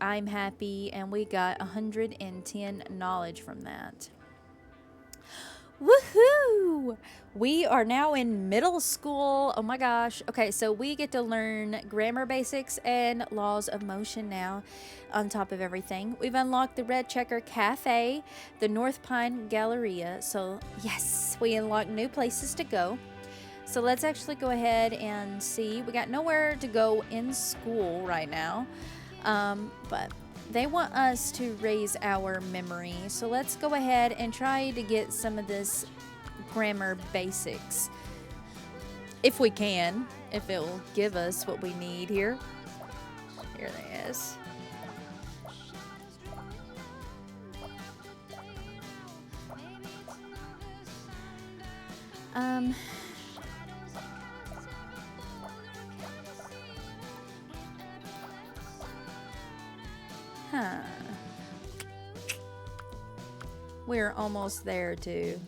I'm happy, and we got 110 knowledge from that. Woohoo! We are now in middle school. Oh my gosh. Okay, so we get to learn grammar basics and laws of motion now on top of everything. We've unlocked the Red Checker Cafe, the North Pine Galleria. So, yes, we unlocked new places to go. So, let's actually go ahead and see. We got nowhere to go in school right now, but they want us to raise our memory. So let's go ahead and try to get some of this grammar basics. If we can, if it will give us what we need here. Here it is. Um, huh. We're almost there too.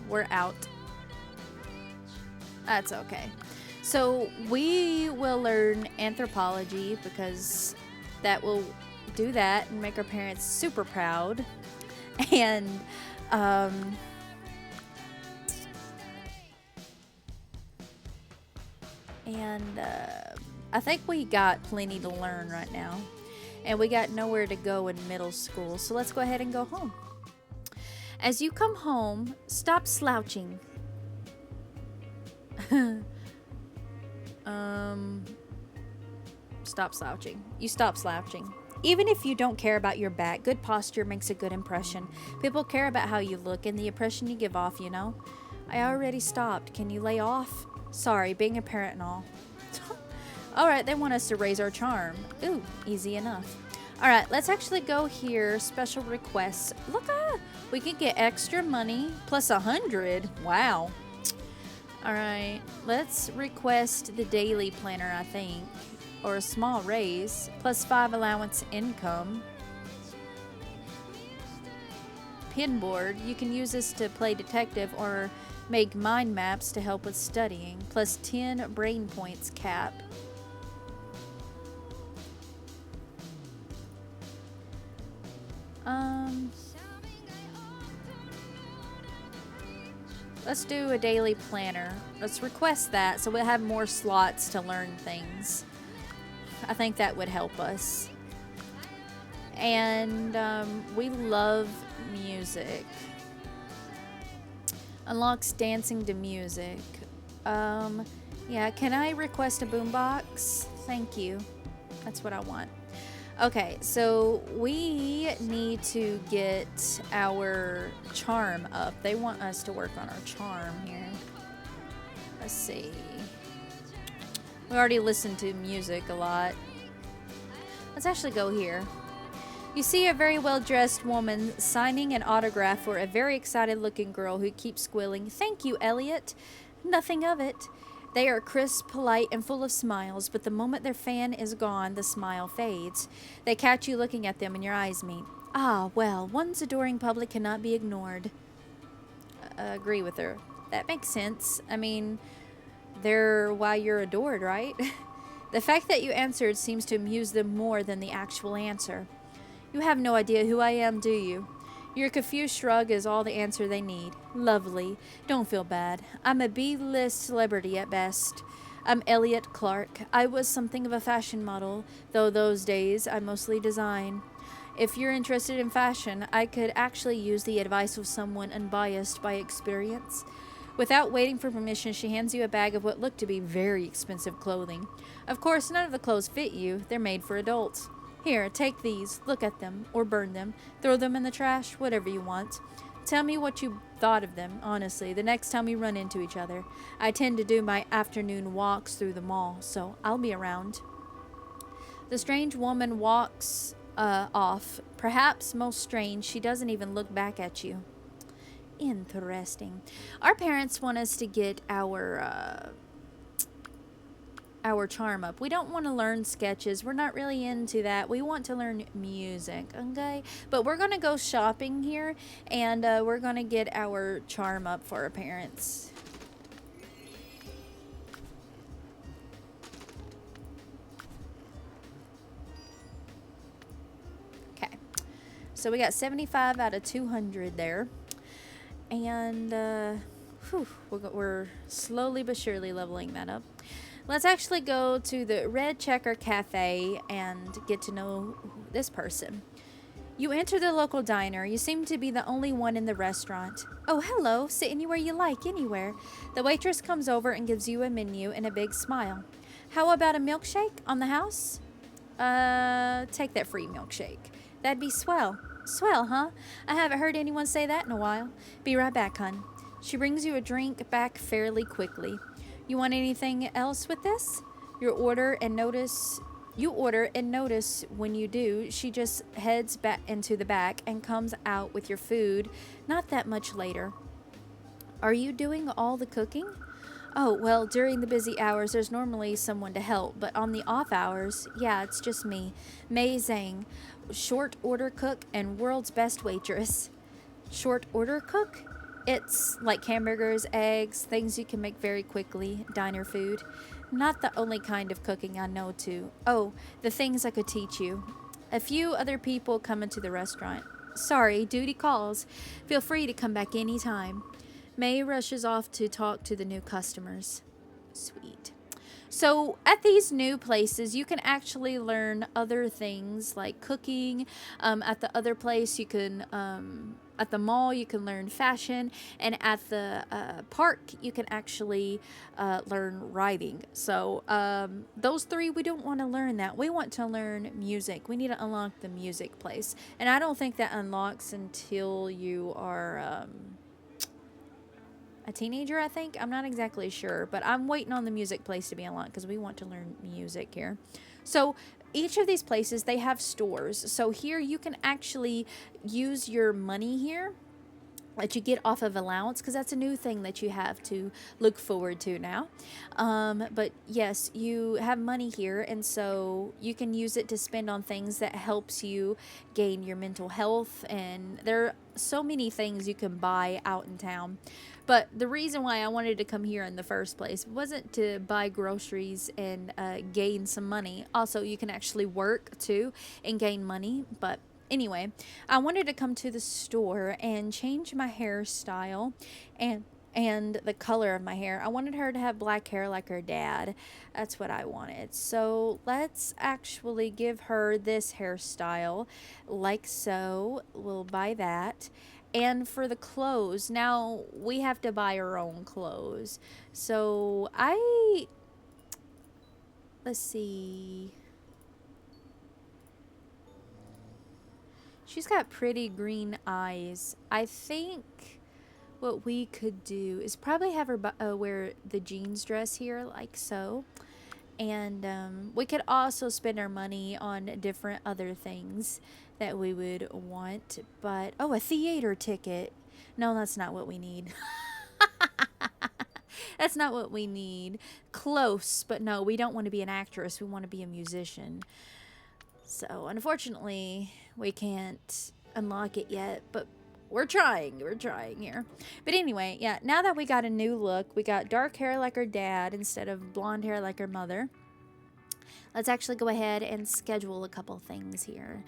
We're out. That's okay. So we will learn anthropology because that will do that and make our parents super proud. And um, I think we got plenty to learn right now. And we got nowhere to go in middle school. So let's go ahead and go home. As you come home, stop slouching. um, Stop slouching. You stop slouching. Even if you don't care about your back, good posture makes a good impression. People care about how you look and the impression you give off, you know? I already stopped. Can you lay off? Sorry, being a parent and all. Alright, they want us to raise our charm. Ooh, easy enough. Alright, let's actually go here. Special requests. Look, we can get extra money plus 100. Wow. Alright, let's request the daily planner, I think. Or a small raise. Plus 5 allowance income. Pinboard. You can use this to play detective or make mind maps to help with studying. Plus 10 brain points cap. Let's do a daily planner. Let's request that so we'll have more slots to learn things. I think that would help us. And we love music. Unlocks dancing to music. Yeah, can I request a boombox? Thank you. That's what I want. Okay, so we need to get our charm up. They want us to work on our charm here. Let's see. We already listened to music a lot. Let's actually go here. You see a very well-dressed woman signing an autograph for a very excited-looking girl who keeps squealing, "Thank you, Elliot." Nothing of it. They are crisp, polite, and full of smiles, but the moment their fan is gone, the smile fades. They catch you looking at them and your eyes meet. Ah, well, one's adoring public cannot be ignored. Agree with her. That makes sense. I mean, they're why you're adored, right? The fact that you answered seems to amuse them more than the actual answer. You have no idea who I am, do you? Your confused shrug is all the answer they need. Lovely. Don't feel bad. I'm a B-list celebrity at best. I'm Elliot Clark. I was something of a fashion model, though those days I mostly design. If you're interested in fashion, I could actually use the advice of someone unbiased by experience. Without waiting for permission, she hands you a bag of what looked to be very expensive clothing. Of course, none of the clothes fit you. They're made for adults. Here, take these, look at them, or burn them, throw them in the trash, whatever you want. Tell me what you thought of them, honestly, the next time we run into each other. I tend to do my afternoon walks through the mall, so I'll be around. The strange woman walks off. Perhaps most strange, she doesn't even look back at you. Interesting. Our parents want us to get our charm up. We don't want to learn sketches. We're not really into that. We want to learn music, okay? But we're going to go shopping here, and we're going to get our charm up for our parents. Okay. So we got 75 out of 200 there. And we're slowly but surely leveling that up. Let's actually go to the Red Checker Cafe and get to know this person. You enter the local diner. You seem to be the only one in the restaurant. Oh, hello. Sit anywhere you like, anywhere. The waitress comes over and gives you a menu and a big smile. How about a milkshake on the house? Take that free milkshake. That'd be swell. Swell, huh? I haven't heard anyone say that in a while. Be right back, hun. She brings you a drink back fairly quickly. You want anything else with this? You order and notice when you do, she just heads back into the back and comes out with your food not that much later. Are you doing all the cooking? Oh, well, during the busy hours, there's normally someone to help, but on the off hours, yeah, it's just me, Mei Zhang, short order cook and world's best waitress. Short order cook? It's like hamburgers, eggs, things you can make very quickly, diner food. Not the only kind of cooking I know too. Oh, the things I could teach you. A few other people come into the restaurant. Sorry, duty calls. Feel free to come back anytime. May rushes off to talk to the new customers. Sweet. So at these new places, you can actually learn other things like cooking. At the other place, you can, at the mall, you can learn fashion. And at the park, you can actually learn riding. So those three, we don't want to learn that. We want to learn music. We need to unlock the music place. And I don't think that unlocks until you are... a teenager, I think. I'm not exactly sure, but I'm waiting on the music place to be unlocked because we want to learn music here. So each of these places, they have stores. So here you can actually use your money here that you get off of allowance, because that's a new thing that you have to look forward to now. But yes, you have money here, and so you can use it to spend on things that helps you gain your mental health, and there are so many things you can buy out in town. But the reason why I wanted to come here in the first place wasn't to buy groceries and gain some money. Also, you can actually work too and gain money, but anyway, I wanted to come to the store and change my hairstyle and the color of my hair. I wanted her to have black hair like her dad. That's what I wanted. So let's actually give her this hairstyle like so. We'll buy that. And for the clothes, now we have to buy our own clothes. So let's see. She's got pretty green eyes. I think what we could do is probably have her wear the jeans dress here, like so. And we could also spend our money on different other things that we would want. But, oh, a theater ticket. No, that's not what we need. That's not what we need. Close, but no, we don't want to be an actress. We want to be a musician. So, unfortunately, we can't unlock it yet, but we're trying. We're trying here. But anyway, yeah, now that we got a new look, we got dark hair like her dad instead of blonde hair like her mother. Let's actually go ahead and schedule a couple things here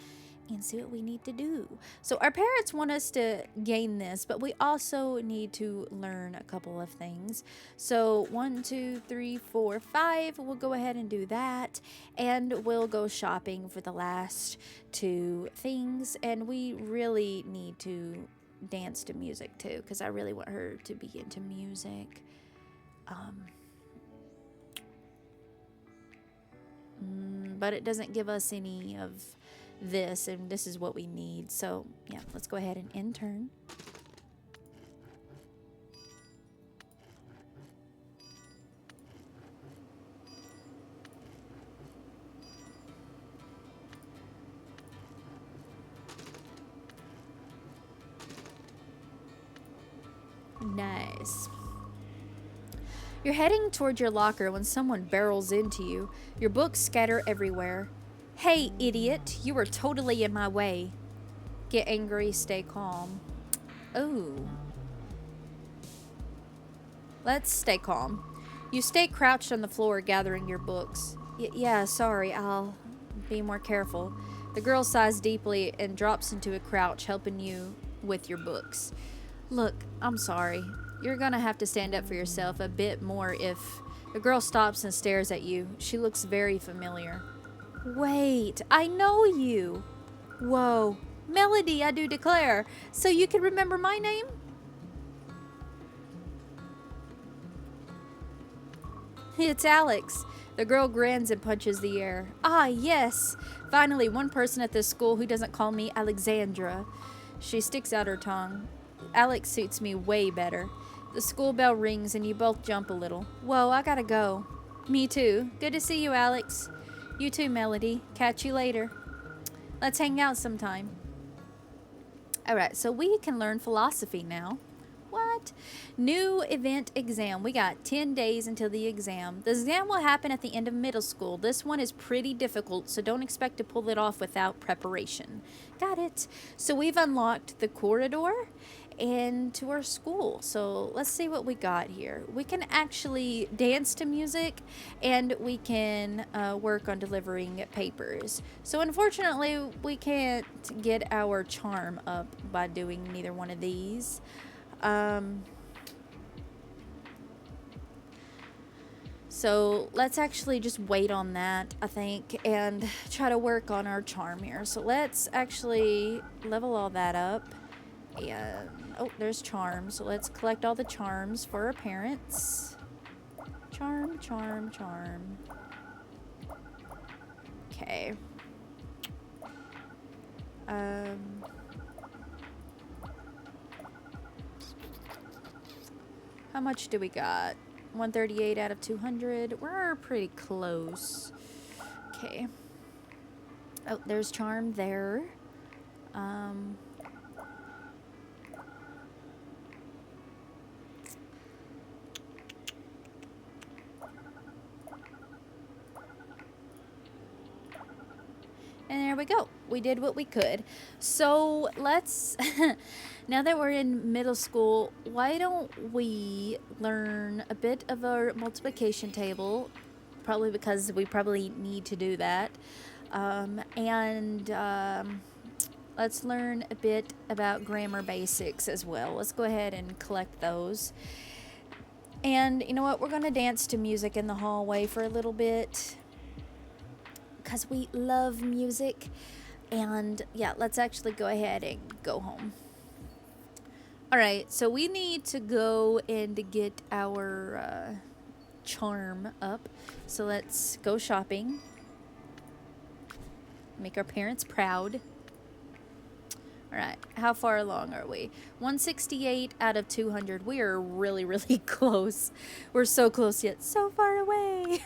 and see what we need to do. So our parents want us to gain this, but we also need to learn a couple of things. So 1, 2, 3, 4, 5, we'll go ahead and do that, and we'll go shopping for the last 2 things. And we really need to dance to music too, because I really want her to be into music. But it doesn't give us any of this, and this is what we need. So yeah, let's go ahead and intern. Nice. You're heading toward your locker when someone barrels into you. Your books scatter everywhere. Hey, idiot, you were totally in my way. Get angry, stay calm. Oh. Let's stay calm. You stay crouched on the floor gathering your books. Yeah, sorry, I'll be more careful. The girl sighs deeply and drops into a crouch, helping you with your books. Look, I'm sorry. You're gonna have to stand up for yourself a bit more if... The girl stops and stares at you. She looks very familiar. Wait, I know you. Whoa. Melody, I do declare. So you can remember my name? It's Alex. The girl grins and punches the air. Ah, yes. Finally, one person at this school who doesn't call me Alexandra. She sticks out her tongue. Alex suits me way better. The school bell rings and you both jump a little. Whoa, I gotta go. Me too. Good to see you, Alex. You too, Melody. Catch you later. Let's hang out sometime. Alright, so we can learn philosophy now. What? New event exam. We got 10 days until the exam. The exam will happen at the end of middle school. This one is pretty difficult, so don't expect to pull it off without preparation. Got it. So we've unlocked the corridor into our school. So let's see what we got here. We can actually dance to music and we can work on delivering papers. So unfortunately, we can't get our charm up by doing neither one of these. So let's actually just wait on that, I think, and try to work on our charm here. So let's actually level all that up. And oh, there's charm. So let's collect all the charms for our parents. Charm, charm, charm. Okay. How much do we got? 138 out of 200. We're pretty close. Okay. Oh, there's charm there. And there we go. We did what we could. So let's, now that we're in middle school, why don't we learn a bit of our multiplication table? Probably because we probably need to do that. Let's learn a bit about grammar basics as well. Let's go ahead and collect those. And you know what? We're going to dance to music in the hallway for a little bit, because we love music. And yeah, let's actually go ahead and go home. Alright, so we need to go and get our charm up. So let's go shopping. Make our parents proud. Alright, how far along are we? 168 out of 200. We are really, really close. We're so close yet so far away.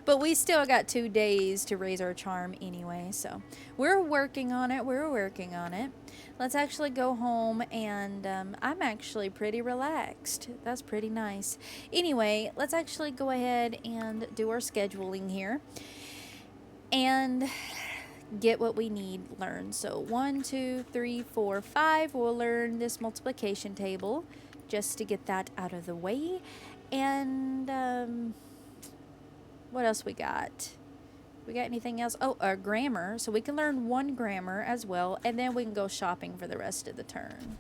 But we still got 2 days to raise our charm anyway, so we're working on it. We're working on it. Let's actually go home, and I'm actually pretty relaxed. That's pretty nice. Anyway, let's actually go ahead and do our scheduling here and get what we need learned. So 1, 2, 3, 4, 5. We'll learn this multiplication table just to get that out of the way. And what else we got? We got anything else? Oh, grammar. So we can learn 1 grammar as well, and then we can go shopping for the rest of the term.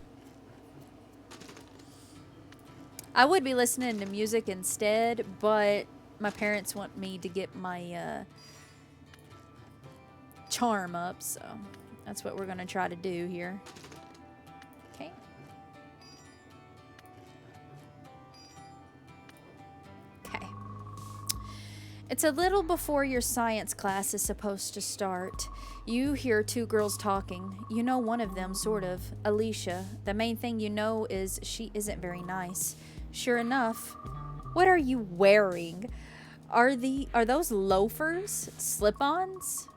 I would be listening to music instead, but my parents want me to get my charm up, so that's what we're going to try to do here. Okay. Okay. It's a little before your science class is supposed to start. You hear 2 girls talking. You know one of them, sort of, Alicia. The main thing you know is she isn't very nice. Sure enough, what are you wearing? Are those loafers? Slip-ons?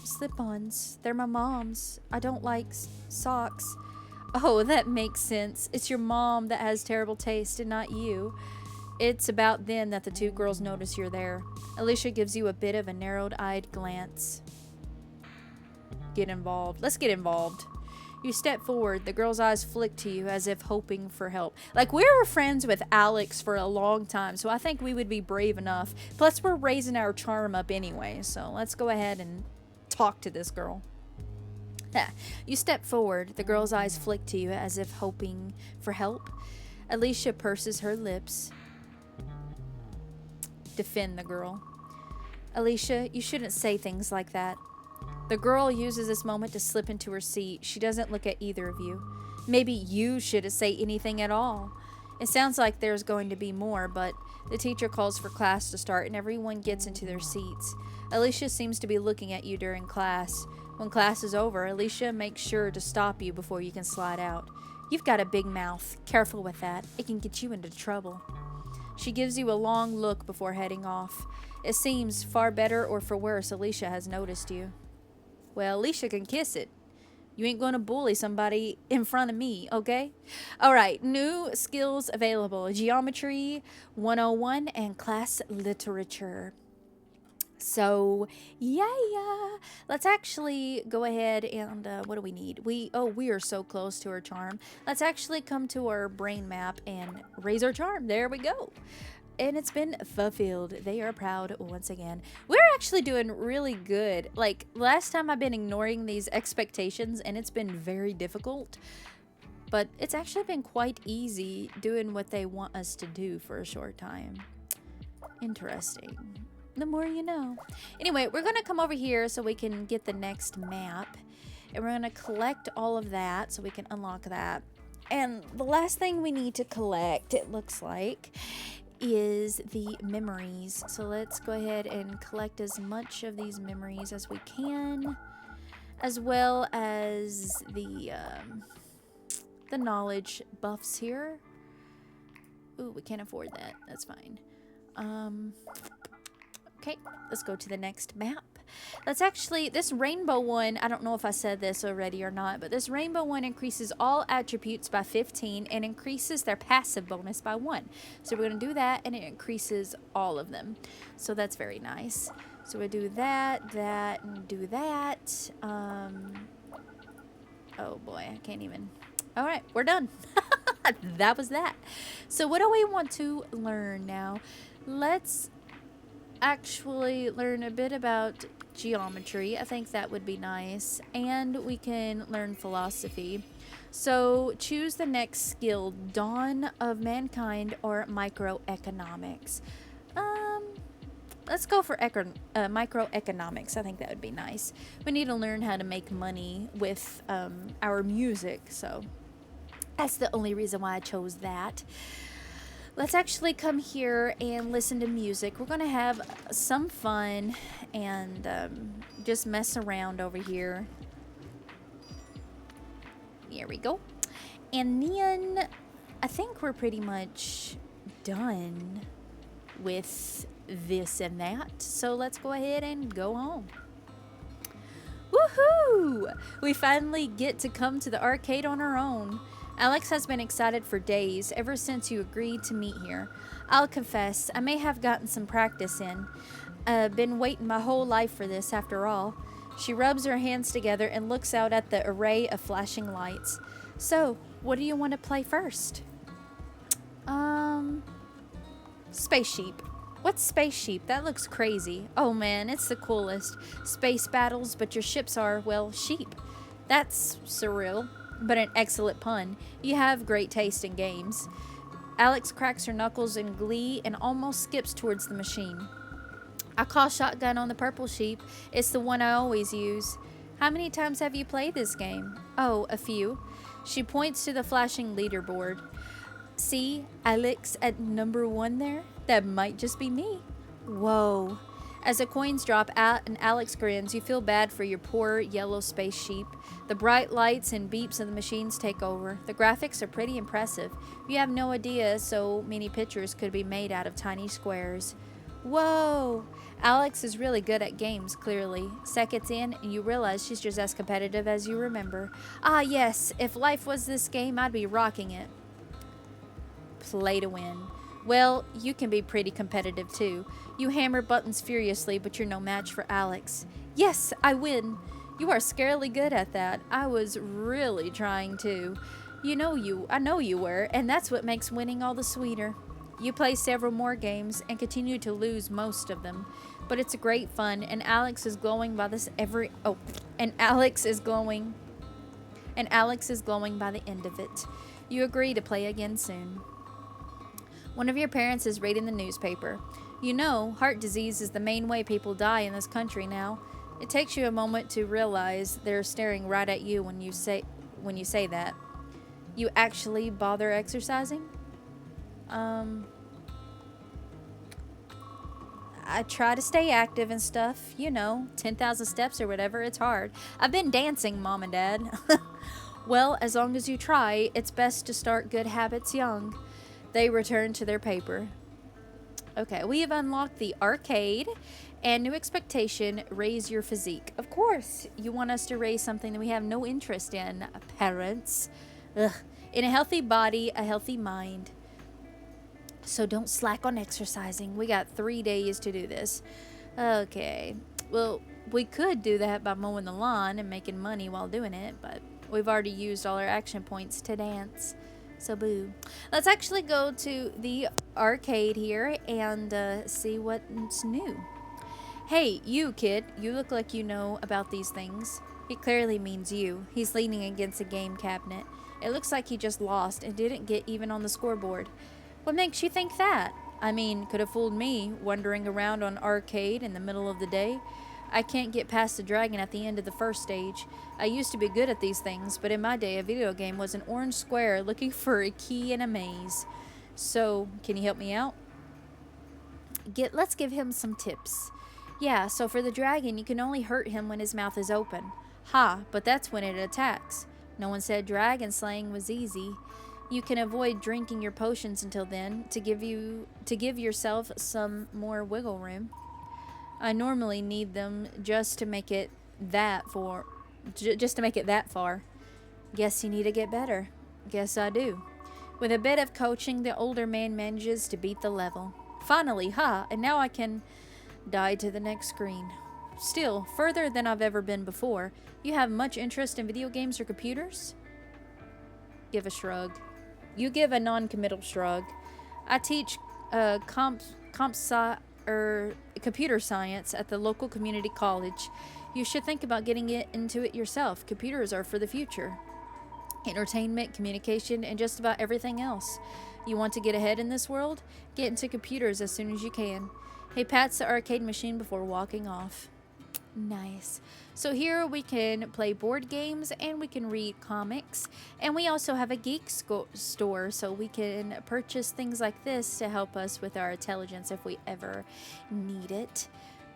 Slip-ons. They're my mom's. I don't like socks. Oh, that makes sense. It's your mom that has terrible taste and not you. It's about then that the two girls notice you're there. Alicia gives you a bit of a narrowed-eyed glance. Get involved. Let's get involved. You step forward. The girl's eyes flick to you as if hoping for help. Like, we were friends with Alex for a long time, so I think we would be brave enough. Plus, we're raising our charm up anyway, so let's go ahead and talk to this girl. You step forward. The girl's eyes flick to you as if hoping for help. Alicia purses her lips. Defend the girl. Alicia, you shouldn't say things like that. The girl uses this moment to slip into her seat. She doesn't look at either of you. Maybe you shouldn't say anything at all. It sounds like there's going to be more, but the teacher calls for class to start and everyone gets into their seats. Alicia seems to be looking at you during class. When class is over, Alicia makes sure to stop you before you can slide out. You've got a big mouth. Careful with that. It can get you into trouble. She gives you a long look before heading off. It seems, far better or for worse, Alicia has noticed you. Well, Alicia can kiss it. You ain't going to bully somebody in front of me, okay? All right, new skills available. Geometry 101 and class literature. So, yeah. Let's actually go ahead and, what do we need? We are so close to our charm. Let's actually come to our brain map and raise our charm. There we go. And it's been fulfilled. They are proud once again. We're actually doing really good. Like, last time I've been ignoring these expectations and it's been very difficult. But it's actually been quite easy doing what they want us to do for a short time. Interesting. The more you know. Anyway, we're going to come over here so we can get the next map. And we're going to collect all of that so we can unlock that. And the last thing we need to collect, it looks like, is the memories. So let's go ahead and collect as much of these memories as we can, as well as the knowledge buffs here. Ooh, we can't afford that. That's fine. Okay, let's go to the next map. Let's actually, this rainbow one, I don't know if I said this already or not, but this rainbow one increases all attributes by 15 and increases their passive bonus by 1. So we're going to do that, and it increases all of them. So that's very nice. So we do that, and do that. Oh boy, I can't even. All right, we're done. That was that. So what do we want to learn now? Let's actually learn a bit about geometry. I think that would be nice. And we can learn philosophy. So choose the next skill, Dawn of Mankind or Microeconomics. Let's go for microeconomics. I think that would be nice. We need to learn how to make money with our music. So that's the only reason why I chose that. Let's actually come here and listen to music. We're going to have some fun and just mess around over here. Here we go. And then I think we're pretty much done with this and that. So let's go ahead and go home. Woohoo! We finally get to come to the arcade on our own. Alex has been excited for days, ever since you agreed to meet here. I'll confess, I may have gotten some practice in. Been waiting my whole life for this, after all. She rubs her hands together and looks out at the array of flashing lights. So, what do you want to play first? Space Sheep. What's Space Sheep? That looks crazy. Oh man, it's the coolest. Space battles, but your ships are, well, sheep. That's surreal, but an excellent pun. You have great taste in games. Alex cracks her knuckles in glee and almost skips towards the machine. I call shotgun on the purple sheep. It's the one I always use. How many times have you played this game? Oh, a few. She points to the flashing leaderboard. See, Alex at number 1 there? That might just be me. Whoa. As the coins drop out and Alex grins, you feel bad for your poor yellow space sheep. The bright lights and beeps of the machines take over. The graphics are pretty impressive. You have no idea so many pictures could be made out of tiny squares. Whoa! Alex is really good at games, clearly. Seconds in, and you realize she's just as competitive as you remember. Ah, yes, if life was this game, I'd be rocking it. Play to win. Well, you can be pretty competitive too. You hammer buttons furiously, but you're no match for Alex. Yes, I win. You are scarily good at that. I was really trying to. I know you were, and that's what makes winning all the sweeter. You play several more games and continue to lose most of them, but it's great fun, and Alex is glowing by this every oh, and Alex is glowing by the end of it. You agree to play again soon. One of your parents is reading the newspaper. You know, heart disease is the main way people die in this country now. It takes you a moment to realize they're staring right at you when you say that. You actually bother exercising? I try to stay active and stuff, 10,000 steps or whatever. It's hard. I've been dancing, Mom and Dad. Well, as long as you try, it's best to start good habits young. They return to their paper. Okay, we have unlocked the arcade and new expectation, raise your physique. Of course, you want us to raise something that we have no interest in, parents. Ugh. In a healthy body, a healthy mind. So don't slack on exercising. We got 3 days to do this. Okay. Well, we could do that by mowing the lawn and making money while doing it, but we've already used all our action points to dance. So boo. Let's actually go to the arcade here and see what's new. Hey, you kid. You look like you know about these things. He clearly means you. He's leaning against a game cabinet. It looks like he just lost and didn't get even on the scoreboard. What makes you think that? I mean, could have fooled me, wandering around on arcade in the middle of the day. I can't get past the dragon at the end of the first stage. I used to be good at these things, but in my day, a video game was an orange square looking for a key in a maze. So, can you help me out? Let's give him some tips. Yeah, so for the dragon, you can only hurt him when his mouth is open. Ha, but that's when it attacks. No one said dragon slaying was easy. You can avoid drinking your potions until then to give yourself some more wiggle room. I normally need them just to make it that far. Guess you need to get better. Guess I do. With a bit of coaching, the older man manages to beat the level. Finally, and now I can die to the next screen. Still, further than I've ever been before. You have much interest in video games or computers? Give a shrug. You give a non-committal shrug. I teach computer science at the local community college. You should think about getting into it yourself. Computers are for the future. Entertainment, communication, and just about everything else. You want to get ahead in this world? Get into computers as soon as you can. He pats the arcade machine before walking off. Nice. So here we can play board games and we can read comics. And we also have a geek store, so we can purchase things like this to help us with our intelligence if we ever need it.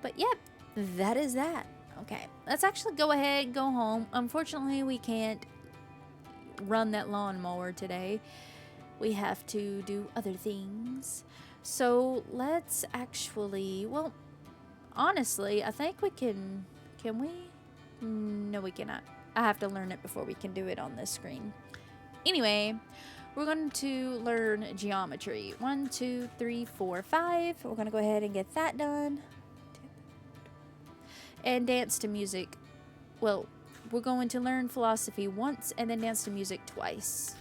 But yep, that is that. Okay, let's actually go ahead and go home. Unfortunately, we can't run that lawnmower today. We have to do other things. So let's actually, well, honestly, I think we can we? No, we cannot. I have to learn it before we can do it on this screen. Anyway, we're going to learn geometry. 1, 2, 3, 4, 5. We're going to go ahead and get that done. And dance to music. Well, we're going to learn philosophy once and then dance to music twice.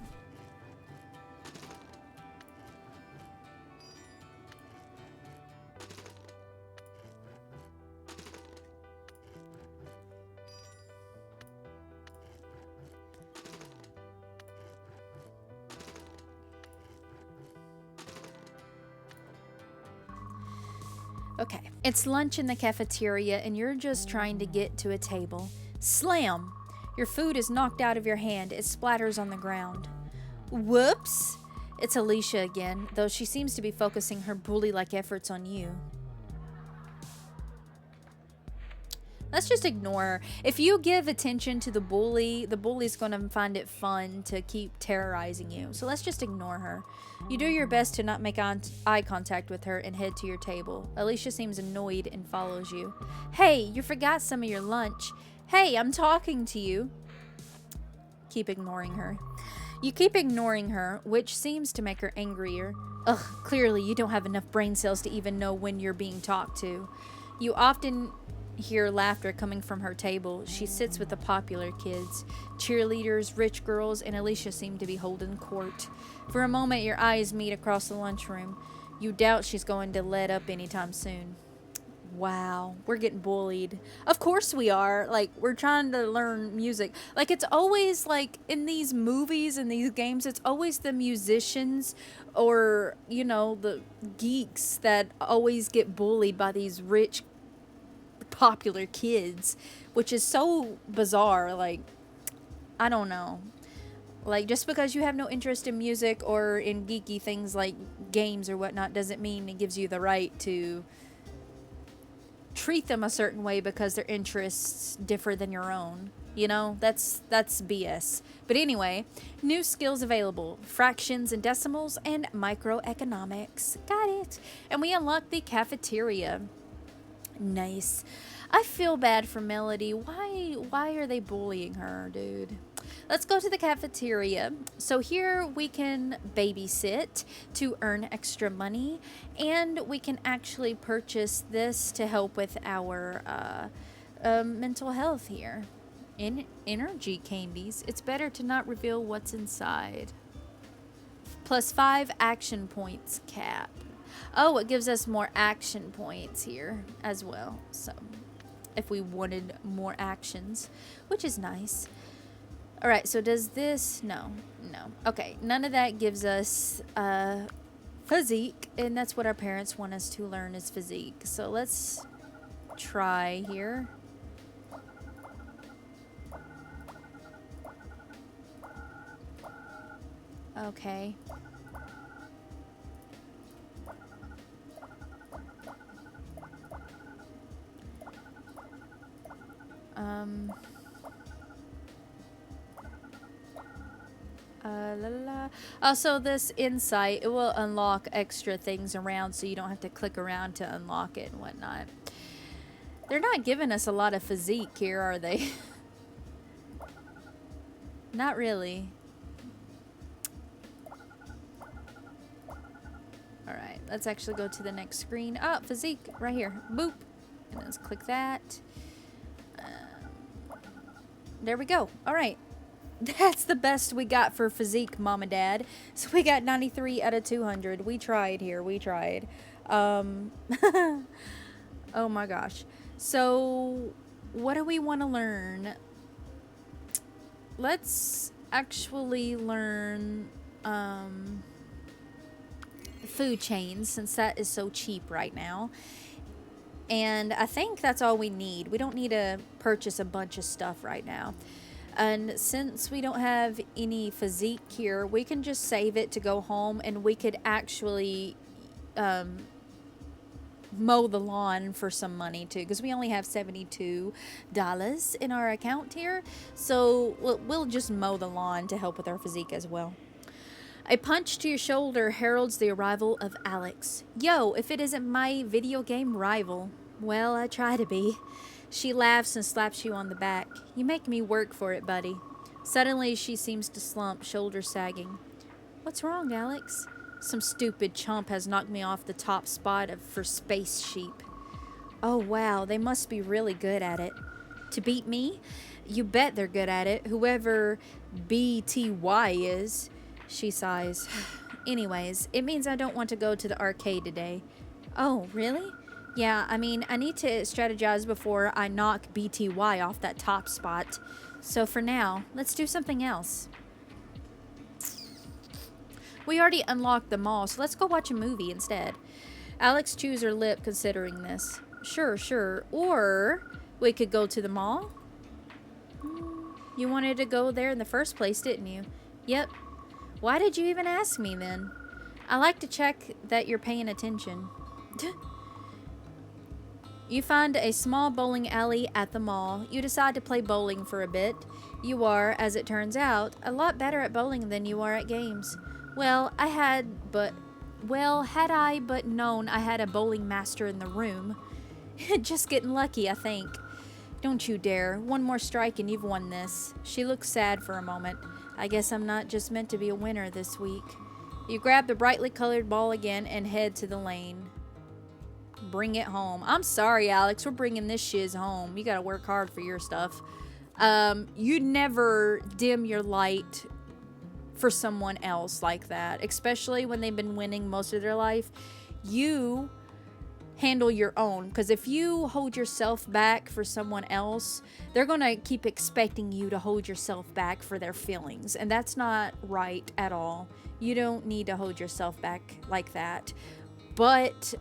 Okay, it's lunch in the cafeteria and you're just trying to get to a table. Slam! Your food is knocked out of your hand. It splatters on the ground. Whoops! It's Alicia again, though she seems to be focusing her bully-like efforts on you. Let's just ignore her. If you give attention to the bully's going to find it fun to keep terrorizing you. So let's just ignore her. You do your best to not make eye contact with her and head to your table. Alicia seems annoyed and follows you. Hey, you forgot some of your lunch. Hey, I'm talking to you. Keep ignoring her. You keep ignoring her, which seems to make her angrier. Ugh, clearly you don't have enough brain cells to even know when you're being talked to. You often hear laughter coming from her table. She sits with the popular kids. Cheerleaders, rich girls, and Alicia seem to be holding court. For a moment, your eyes meet across the lunchroom. You doubt she's going to let up anytime soon. Wow, we're getting bullied. Of course we are. Like, we're trying to learn music. Like, it's always, like, in these movies and these games, it's always the musicians or, you know, the geeks that always get bullied by these rich popular kids, which is so bizarre. Like, I don't know, like, just because you have no interest in music or in geeky things like games or whatnot doesn't mean it gives you the right to treat them a certain way because their interests differ than your own. You know, that's BS. But anyway, new skills available: fractions and decimals and microeconomics. Got it. And we unlock the cafeteria. Nice. I feel bad for Melody. Why are they bullying her, dude? Let's go to the cafeteria. So here we can babysit to earn extra money, and we can actually purchase this to help with our mental health here. Energy candies. It's better to not reveal what's inside. Plus 5 action points cap. Oh, it gives us more action points here as well. So, if we wanted more actions, which is nice. All right, so does this? No. Okay, none of that gives us physique, and that's what our parents want us to learn is physique. So let's try here. Okay. So this insight, it will unlock extra things around so you don't have to click around to unlock it and whatnot. They're not giving us a lot of physique here, are they? Not really. Alright, let's actually go to the next screen. Oh, physique, right here. Boop. And let's click that. There we go. Alright. That's the best we got for physique, Mom and Dad. So we got 93 out of 200. We tried here. We tried. Oh my gosh. So what do we want to learn? Let's actually learn food chains, since that is so cheap right now. And I think that's all we need. We don't need to purchase a bunch of stuff right now. And since we don't have any physique here, we can just save it to go home, and we could actually mow the lawn for some money too, because we only have $72 in our account here. So we'll just mow the lawn to help with our physique as well. A punch to your shoulder heralds the arrival of Alex. Yo, if it isn't my video game rival. Well, I try to be. She laughs and slaps you on the back. You make me work for it, buddy. Suddenly, she seems to slump, shoulders sagging. What's wrong, Alex? Some stupid chump has knocked me off the top spot for Space Sheep. Oh, wow, they must be really good at it. To beat me? You bet they're good at it, whoever BTY is. She sighs. Anyways, it means I don't want to go to the arcade today. Oh, really? Yeah, I mean, I need to strategize before I knock BTY off that top spot. So for now, let's do something else. We already unlocked the mall, so let's go watch a movie instead. Alex chews her lip considering this. Sure. Or we could go to the mall? You wanted to go there in the first place, didn't you? Yep. Why did you even ask me then? I like to check that you're paying attention. You find a small bowling alley at the mall. You decide to play bowling for a bit. You are, as it turns out, a lot better at bowling than you are at games. Well, had I but known I had a bowling master in the room. Just getting lucky, I think. Don't you dare. One more strike and you've won this. She looks sad for a moment. I guess I'm not just meant to be a winner this week. You grab the brightly colored ball again and head to the lane. Bring it home. I'm sorry, Alex. We're bringing this shiz home. You gotta work hard for your stuff. You never dim your light for someone else like that, especially when they've been winning most of their life. You handle your own, because if you hold yourself back for someone else, they're going to keep expecting you to hold yourself back for their feelings, and that's not right at all. You don't need to hold yourself back like that. But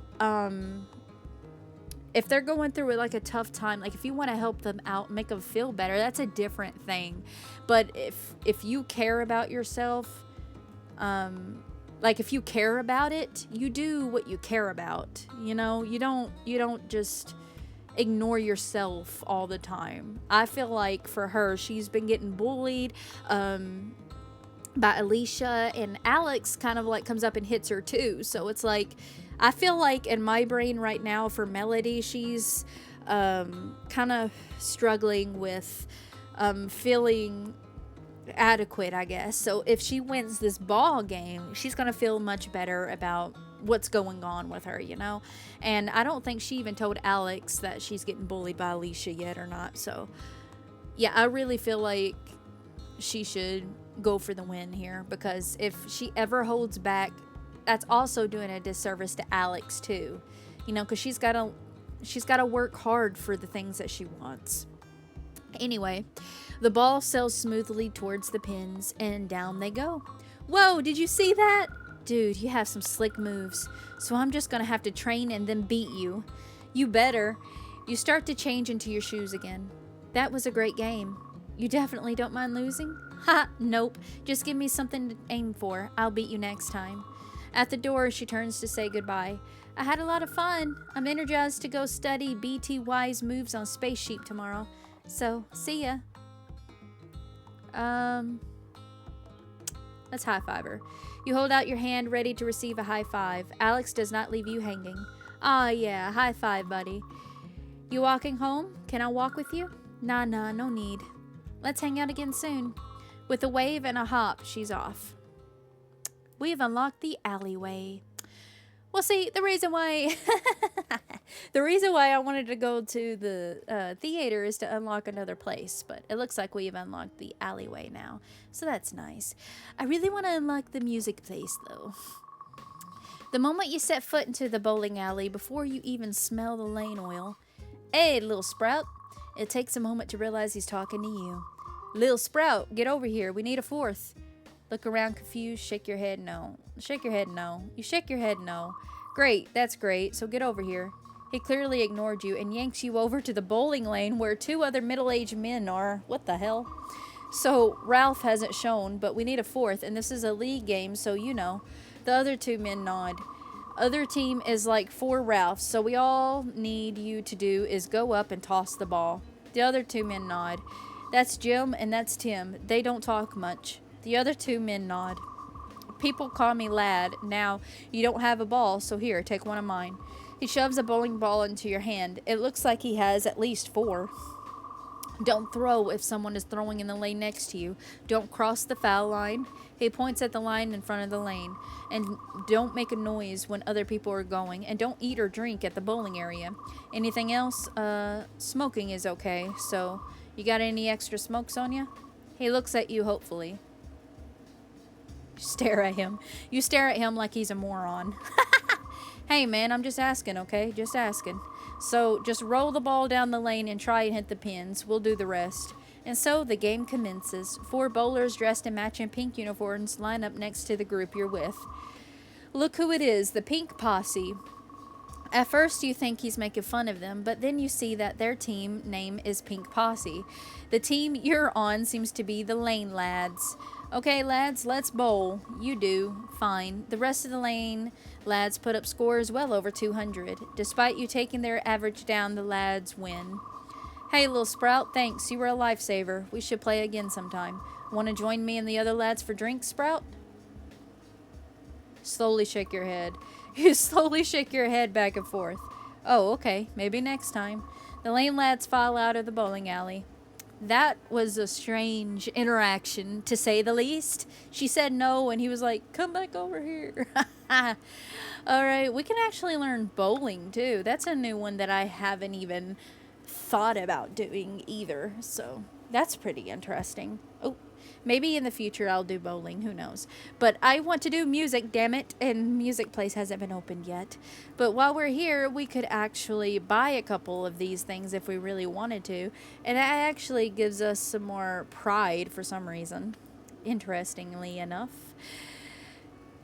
if they're going through like a tough time, like if you want to help them out, make them feel better, that's a different thing. But if you care about yourself, like if you care about it, you do what you care about. You know, you don't just ignore yourself all the time. I feel like for her, she's been getting bullied by Alicia, and Alex kind of like comes up and hits her too. So it's like, I feel like in my brain right now for Melody, she's kind of struggling with feeling adequate, I guess. So if she wins this ball game, she's gonna feel much better about what's going on with her, you know. And I don't think she even told Alex that she's getting bullied by Alicia yet or not. So yeah, I really feel like she should go for the win here, because if she ever holds back, that's also doing a disservice to Alex too, you know, because she's got to work hard for the things that she wants. Anyway, the ball sails smoothly towards the pins, and down they go. Whoa, did you see that? Dude, you have some slick moves, so I'm just gonna have to train and then beat you. You better. You start to change into your shoes again. That was a great game. You definitely don't mind losing? Ha, nope. Just give me something to aim for. I'll beat you next time. At the door, she turns to say goodbye. I had a lot of fun. I'm energized to go study BTY's moves on Space Sheep tomorrow. So, see ya. Let's high five her. You hold out your hand ready to receive a high five. Alex does not leave you hanging. Ah, yeah, high five, buddy. You walking home? Can I walk with you? Nah, no need. Let's hang out again soon. With a wave and a hop, she's off. We've unlocked the alleyway. Well, see, the reason why I wanted to go to the theater is to unlock another place, but it looks like we've unlocked the alleyway now, so that's nice. I really want to unlock the music place, though. The moment you set foot into the bowling alley, before you even smell the lane oil, hey, little Sprout. It takes a moment to realize he's talking to you. Lil Sprout, get over here. We need a fourth. Look around confused, shake your head no. Shake your head no. You shake your head no. Great, that's great, so get over here. He clearly ignored you and yanks you over to the bowling lane where two other middle-aged men are. What the hell? So, Ralph hasn't shown, but we need a fourth, and this is a league game, so you know. The other two men nod. Other team is like 4 Ralphs, so we all need you to do is go up and toss the ball. The other two men nod. That's Jim and that's Tim. They don't talk much. The other two men nod. People call me Lad. Now, you don't have a ball, so here, take one of mine. He shoves a bowling ball into your hand. It looks like he has at least 4. Don't throw if someone is throwing in the lane next to you. Don't cross the foul line. He points at the line in front of the lane. And don't make a noise when other people are going. And don't eat or drink at the bowling area. Anything else? Smoking is okay. So, you got any extra smokes on you? He looks at you hopefully. Stare at him. You stare at him like he's a moron. Hey man, I'm just asking, okay? Just asking. So just roll the ball down the lane and try and hit the pins. We'll do the rest. And so the game commences. 4 bowlers dressed in matching pink uniforms line up next to the group you're with. Look who it is, the Pink Posse. At first you think he's making fun of them, but then you see that their team name is Pink Posse. The team you're on seems to be the Lane Lads. Okay, lads, let's bowl. You do. Fine. The rest of the lane lads put up scores well over 200. Despite you taking their average down, the lads win. Hey, little Sprout, thanks. You were a lifesaver. We should play again sometime. Want to join me and the other lads for drinks, Sprout? Slowly shake your head. You slowly shake your head back and forth. Oh, okay. Maybe next time. The lane lads file out of the bowling alley. That was a strange interaction, to say the least. She said no, and he was like, come back over here. Alright, we can actually learn bowling, too. That's a new one that I haven't even thought about doing either. So, that's pretty interesting. Oh, maybe in the future I'll do bowling. Who knows? But I want to do music, damn it. And Music Place hasn't been opened yet. But while we're here, we could actually buy a couple of these things if we really wanted to. And that actually gives us some more pride for some reason. Interestingly enough.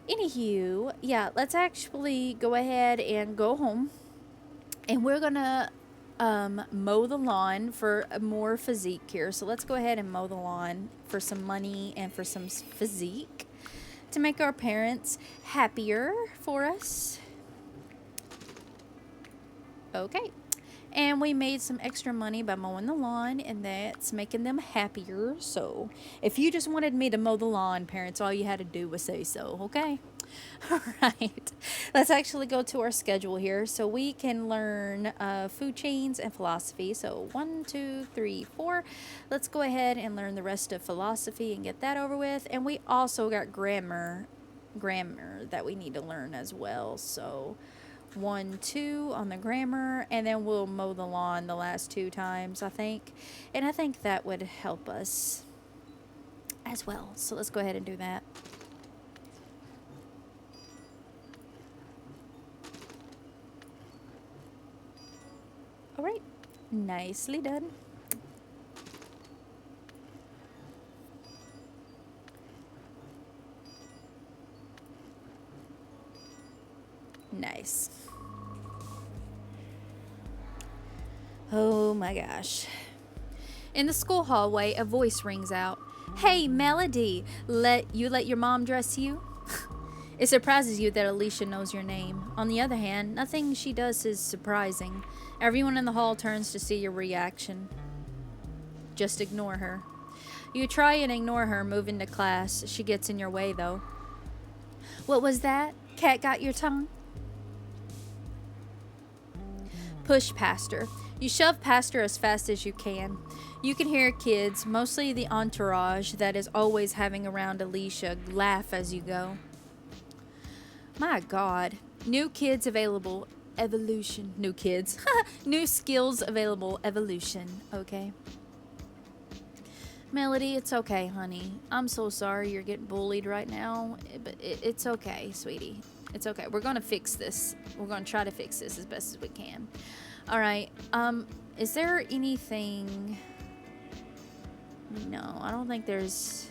Anywho, yeah, let's actually go ahead and go home. And we're going to mow the lawn for more physique here. So let's go ahead and mow the lawn for some money and for some physique to make our parents happier for us. Okay. And we made some extra money by mowing the lawn, and that's making them happier. So if you just wanted me to mow the lawn, parents, all you had to do was say so, okay? All right, let's actually go to our schedule here so we can learn food chains and philosophy. So 1, 2, 3, 4. Let's go ahead and learn the rest of philosophy and get that over with. And we also got grammar that we need to learn as well. So 1, 2 on the grammar, and then we'll mow the lawn the last 2 times, I think. And I think that would help us as well. So let's go ahead and do that. All right, nicely done. Nice. Oh my gosh. In the school hallway, a voice rings out. Hey, Melody, let your mom dress you? It surprises you that Alicia knows your name. On the other hand, nothing she does is surprising. Everyone in the hall turns to see your reaction. Just ignore her. You try and ignore her, move into class. She gets in your way, though. What was that? Cat got your tongue? Push past her. You shove past her as fast as you can. You can hear kids, mostly the entourage that is always having around Alicia, laugh as you go. My God. New kids available. Evolution. New kids. New skills available. Evolution. Okay. Melody, it's okay, honey. I'm so sorry you're getting bullied right now. But it's okay, sweetie. It's okay. We're going to fix this. We're going to try to fix this as best as we can. All right. Is there anything... No, I don't think there's...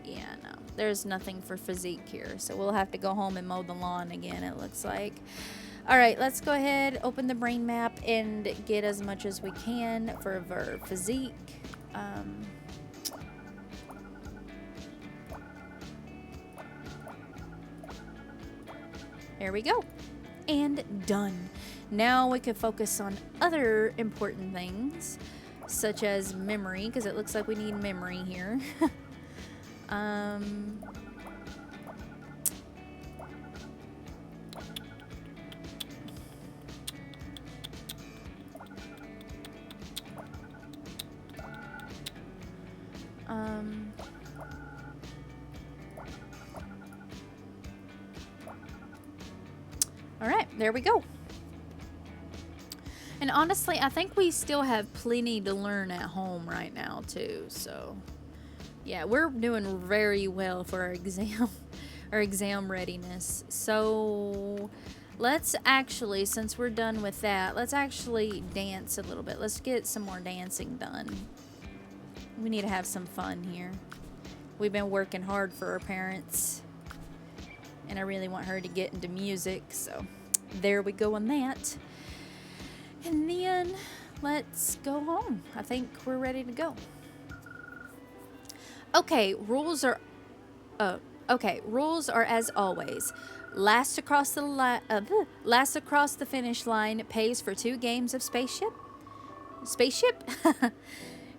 Yeah, no. There's nothing for physique here. So we'll have to go home and mow the lawn again, it looks like. All right, let's go ahead, open the brain map, and get as much as we can for physique. There we go. And done. Now we can focus on other important things, such as memory, because it looks like we need memory here. All right, there we go. And honestly, I think we still have plenty to learn at home right now too. So, yeah, we're doing very well for our exam readiness. So, let's actually, since we're done with that, let's actually dance a little bit. Let's get some more dancing done. We need to have some fun here. We've been working hard for our parents, and I really want her to get into music, so there we go on that. And then let's go home. I think we're ready to go. Okay, rules are as always. Last across the finish line pays for 2 games of spaceship. Spaceship?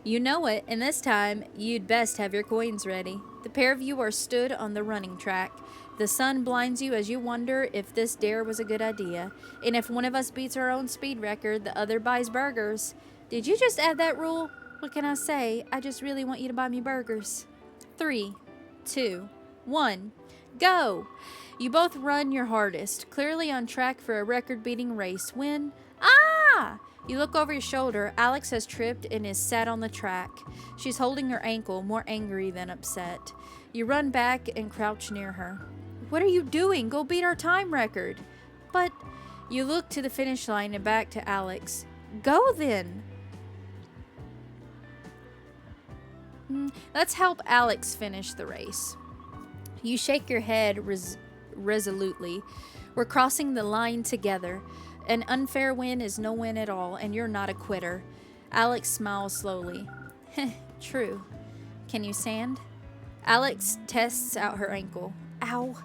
You know it, and this time you'd best have your coins ready. The pair of you are stood on the running track. The sun blinds you as you wonder if this dare was a good idea. And if one of us beats our own speed record, the other buys burgers. Did you just add that rule? What can I say? I just really want you to buy me burgers. 3, 2, 1, go! You both run your hardest, clearly on track for a record beating race when. Ah! You look over your shoulder. Alex has tripped and is sat on the track. She's holding her ankle, more angry than upset. You run back and crouch near her. What are you doing? Go beat our time record. But you look to the finish line and back to Alex. Go then. Let's help Alex finish the race. You shake your head resolutely. We're crossing the line together. An unfair win is no win at all, and you're not a quitter. Alex smiles slowly. True. Can you stand? Alex tests out her ankle. Ow.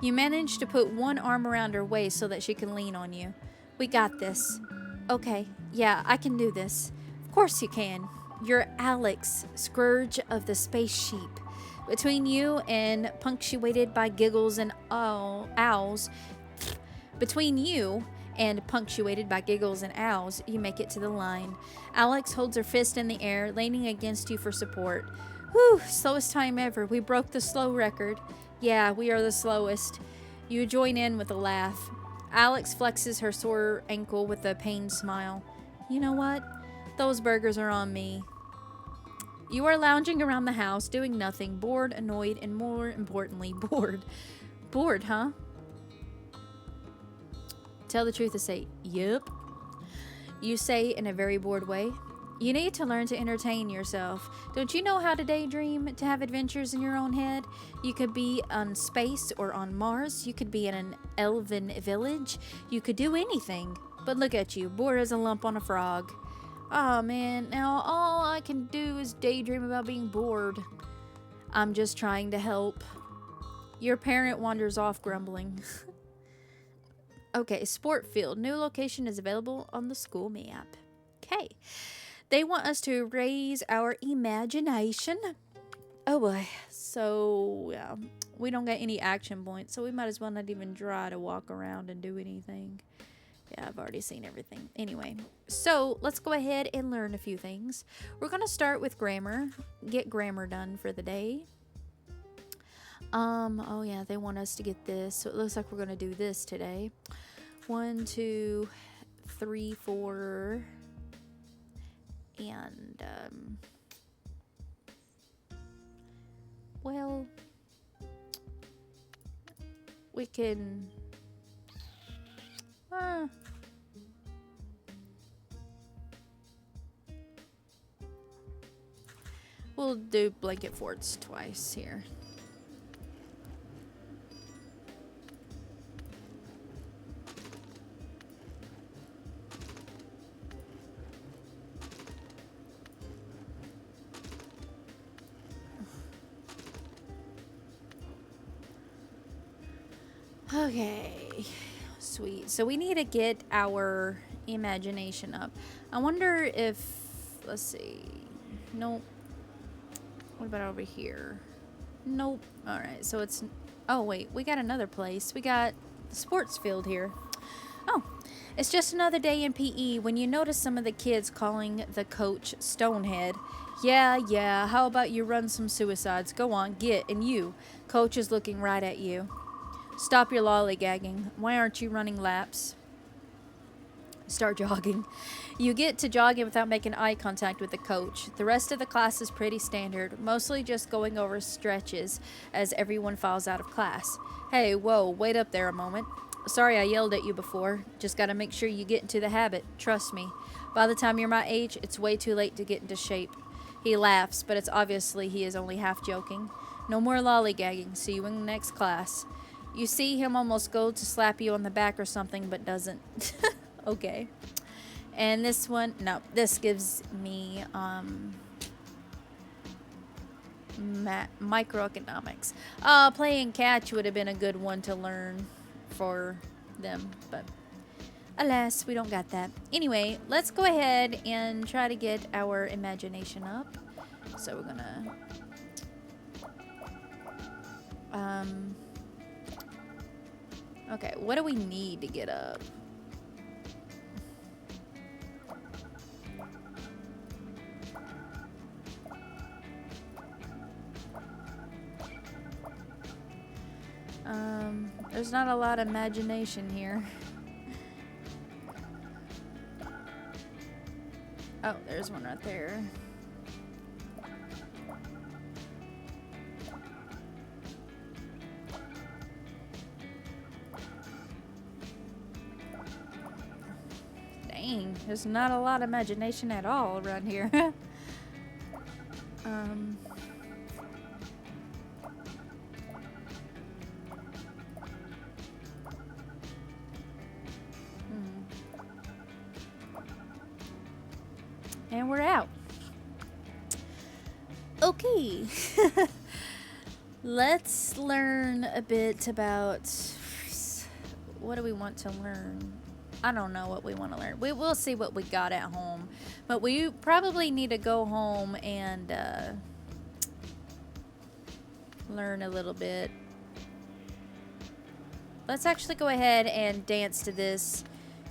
You manage to put one arm around her waist so that she can lean on you. We got this. Okay, yeah, I can do this. Of course you can. You're Alex, Scourge of the Space Sheep. Between you and punctuated by giggles and owls, you make it to the line. Alex holds her fist in the air, leaning against you for support. Whew, slowest time ever. We broke the slow record. Yeah, we are the slowest. You join in with a laugh. Alex flexes her sore ankle with a pained smile. You know what? Those burgers are on me. You are lounging around the house, doing nothing, bored, annoyed, and more importantly, bored. Bored, huh? Tell the truth and say, yep. You say in a very bored way, you need to learn to entertain yourself. Don't you know how to daydream, to have adventures in your own head? You could be on space or on Mars. You could be in an elven village. You could do anything. But look at you, bored as a lump on a frog. Oh man, now all I can do is daydream about being bored. I'm just trying to help. Your parent wanders off grumbling. Okay, sport field. New location is available on the school map. Okay. They want us to raise our imagination. Oh boy. So, yeah. We don't get any action points, so we might as well not even try to walk around and do anything. Yeah, I've already seen everything. Anyway, so let's go ahead and learn a few things. We're going to start with grammar. Get grammar done for the day. Oh yeah, they want us to get this. So it looks like we're going to do this today. 1, 2, 3, 4. And, well, we can, we'll do blanket forts twice here. Okay, sweet. So we need to get our imagination up. I wonder if, let's see. Nope. What about over here? Nope. All right, so it's, oh wait, we got another place. We got the sports field here. Oh, it's just another day in PE when you notice some of the kids calling the coach Stonehead. Yeah, how about you run some suicides? Go on, get, and you. Coach is looking right at you. Stop your lollygagging. Why aren't you running laps? Start jogging. You get to jogging without making eye contact with the coach. The rest of the class is pretty standard, mostly just going over stretches as everyone files out of class. Hey, whoa, wait up there a moment. Sorry I yelled at you before. Just gotta make sure you get into the habit. Trust me. By the time you're my age, it's way too late to get into shape. He laughs, but it's obviously he is only half joking. No more lollygagging. See you in the next class. You see him almost go to slap you on the back or something, but doesn't. Okay. And this one, no, this gives me, Microeconomics. Playing catch would have been a good one to learn for them, but alas, we don't got that. Anyway, let's go ahead and try to get our imagination up. So we're gonna okay, what do we need to get up? There's not a lot of imagination here. Oh, there's one right there. Dang, there's not a lot of imagination at all around here. And we're out. Okay. Let's learn a bit about what do we want to learn. I don't know what we want to learn. We'll see what we got at home. But we probably need to go home and learn a little bit. Let's actually go ahead and dance to this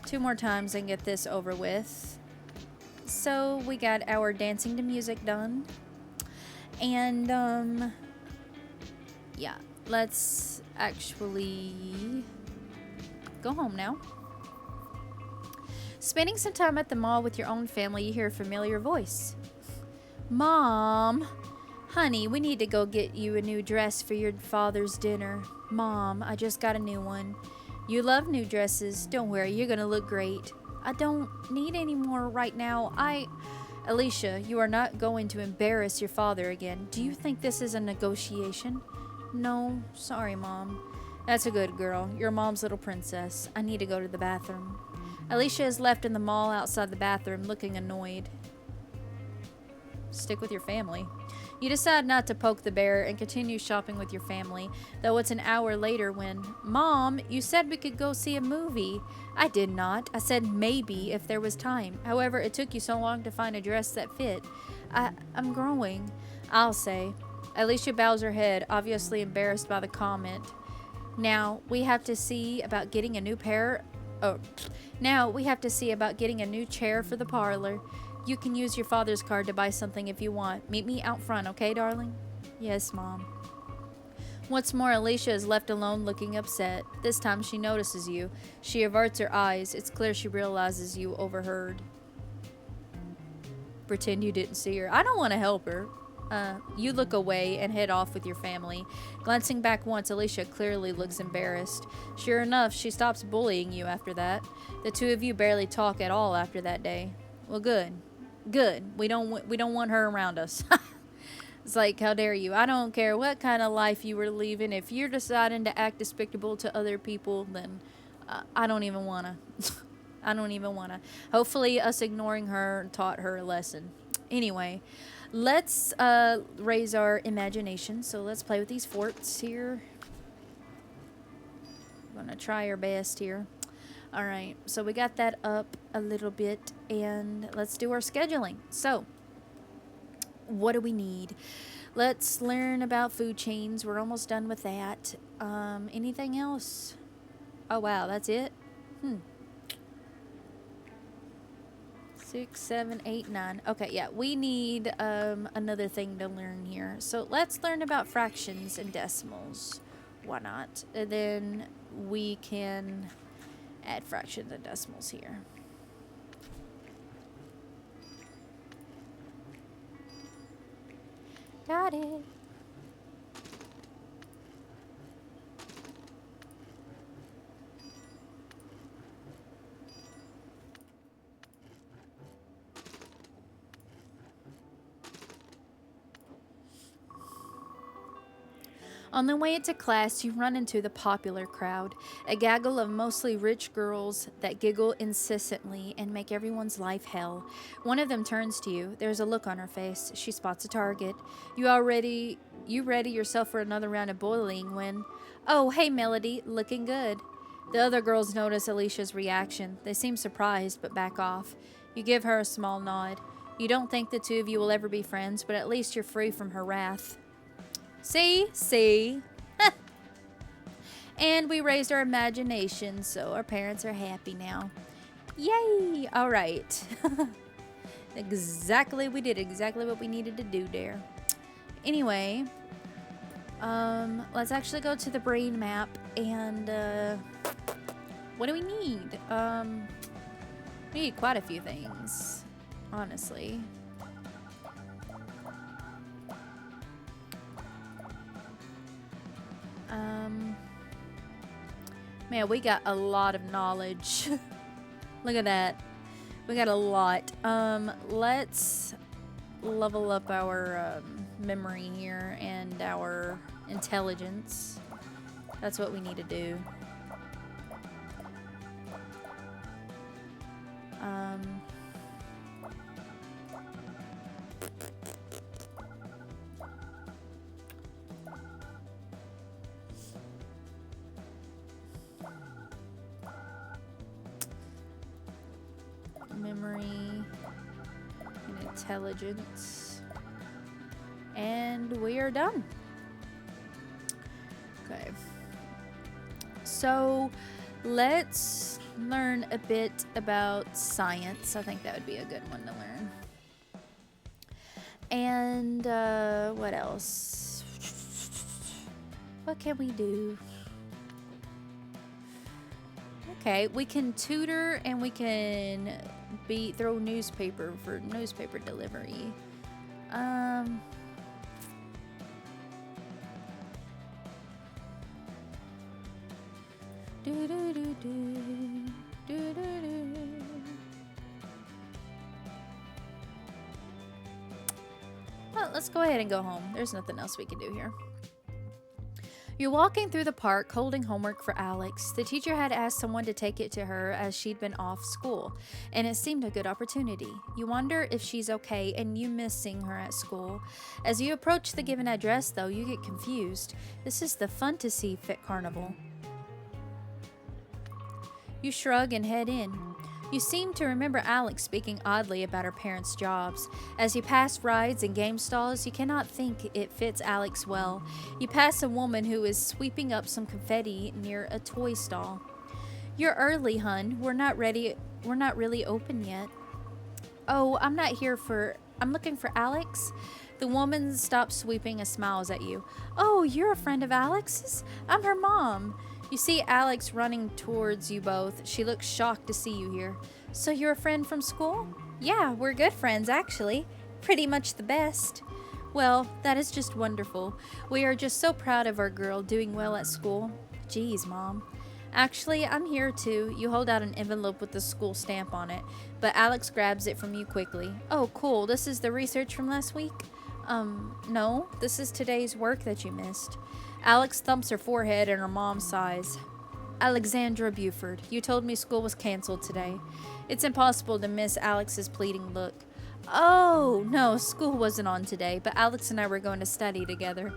2 more times and get this over with. So we got our dancing to music done. And yeah, let's actually go home now. Spending some time at the mall with your own family, you hear a familiar voice. Mom, honey, we need to go get you a new dress for your father's dinner. Mom, I just got a new one. You love new dresses. Don't worry, you're gonna look great. I don't need any more right now. Alicia, you are not going to embarrass your father again. Do you think this is a negotiation? No, sorry, Mom. That's a good girl. You're Mom's little princess. I need to go to the bathroom. Alicia is left in the mall outside the bathroom, looking annoyed. Stick with your family. You decide not to poke the bear and continue shopping with your family, though it's an hour later when, Mom, you said we could go see a movie. I did not. I said maybe if there was time. However, it took you so long to find a dress that fit. I'm growing, I'll say. Alicia bows her head, obviously embarrassed by the comment. Now, we have to see about getting a new chair for the parlor. You can use your father's card to buy something if you want. Meet me out front, okay, darling? Yes, Mom. Once more, Alicia is left alone looking upset. This time she notices you. She averts her eyes. It's clear she realizes you overheard. Pretend you didn't see her. I don't want to help her. You look away and head off with your family. Glancing back once, Alicia clearly looks embarrassed. Sure enough, she stops bullying you after that. The two of you barely talk at all after that day. Well, good. Good. We don't want her around us. It's like, how dare you? I don't care what kind of life you were leaving. If you're deciding to act despicable to other people, then I don't even want to. I don't even want to. Hopefully us ignoring her taught her a lesson. Anyway, let's raise our imagination. So let's play with these forts here. I'm going to try our best here. All right, so we got that up a little bit, and let's do our scheduling. So, what do we need? Let's learn about food chains. We're almost done with that. Anything else? Oh, wow, that's it? 6, 7, 8, 9. Okay, yeah, we need another thing to learn here. So let's learn about fractions and decimals. Why not? And then we can add fractions and decimals here. Got it. On the way to class, you run into the popular crowd, a gaggle of mostly rich girls that giggle incessantly and make everyone's life hell. One of them turns to you. There's a look on her face. She spots a target. You ready yourself for another round of bullying when, oh, hey, Melody, looking good. The other girls notice Alicia's reaction. They seem surprised, but back off. You give her a small nod. You don't think the two of you will ever be friends, but at least you're free from her wrath. See? And we raised our imagination, so our parents are happy now. Yay! All right. We did exactly what we needed to do there. Anyway, let's actually go to the brain map and, what do we need? We need quite a few things, honestly. Man, we got a lot of knowledge. Look at that. We got a lot. Let's level up our memory here and our intelligence. That's what we need to do. Memory and intelligence, and we are done. Okay, so let's learn a bit about science. I think that would be a good one to learn. And what else? What can we do? Okay, we can tutor and we can throw newspaper for newspaper delivery. Well, let's go ahead and go home. There's nothing else we can do here. You're walking through the park holding homework for Alex. The teacher had asked someone to take it to her as she'd been off school, and it seemed a good opportunity. You wonder if she's okay and you miss seeing her at school. As you approach the given address, though, you get confused. This is the Fantasy Fit Carnival. You shrug and head in. You seem to remember Alex speaking oddly about her parents' jobs. As you pass rides and game stalls, you cannot think it fits Alex well. You pass a woman who is sweeping up some confetti near a toy stall. You're early, hun. We're not really open yet. Oh, I'm looking for Alex. The woman stops sweeping and smiles at you. Oh, you're a friend of Alex's? I'm her mom. You see Alex running towards you both. She looks shocked to see you here. So you're a friend from school? Yeah, we're good friends, actually. Pretty much the best. Well, that is just wonderful. We are just so proud of our girl doing well at school. Geez, Mom. Actually, I'm here too. You hold out an envelope with the school stamp on it, but Alex grabs it from you quickly. Oh, cool. This is the research from last week? No. This is today's work that you missed. Alex thumps her forehead and her mom sighs. Alexandra Buford, you told me school was canceled today. It's impossible to miss Alex's pleading look. Oh, no, school wasn't on today, but Alex and I were going to study together.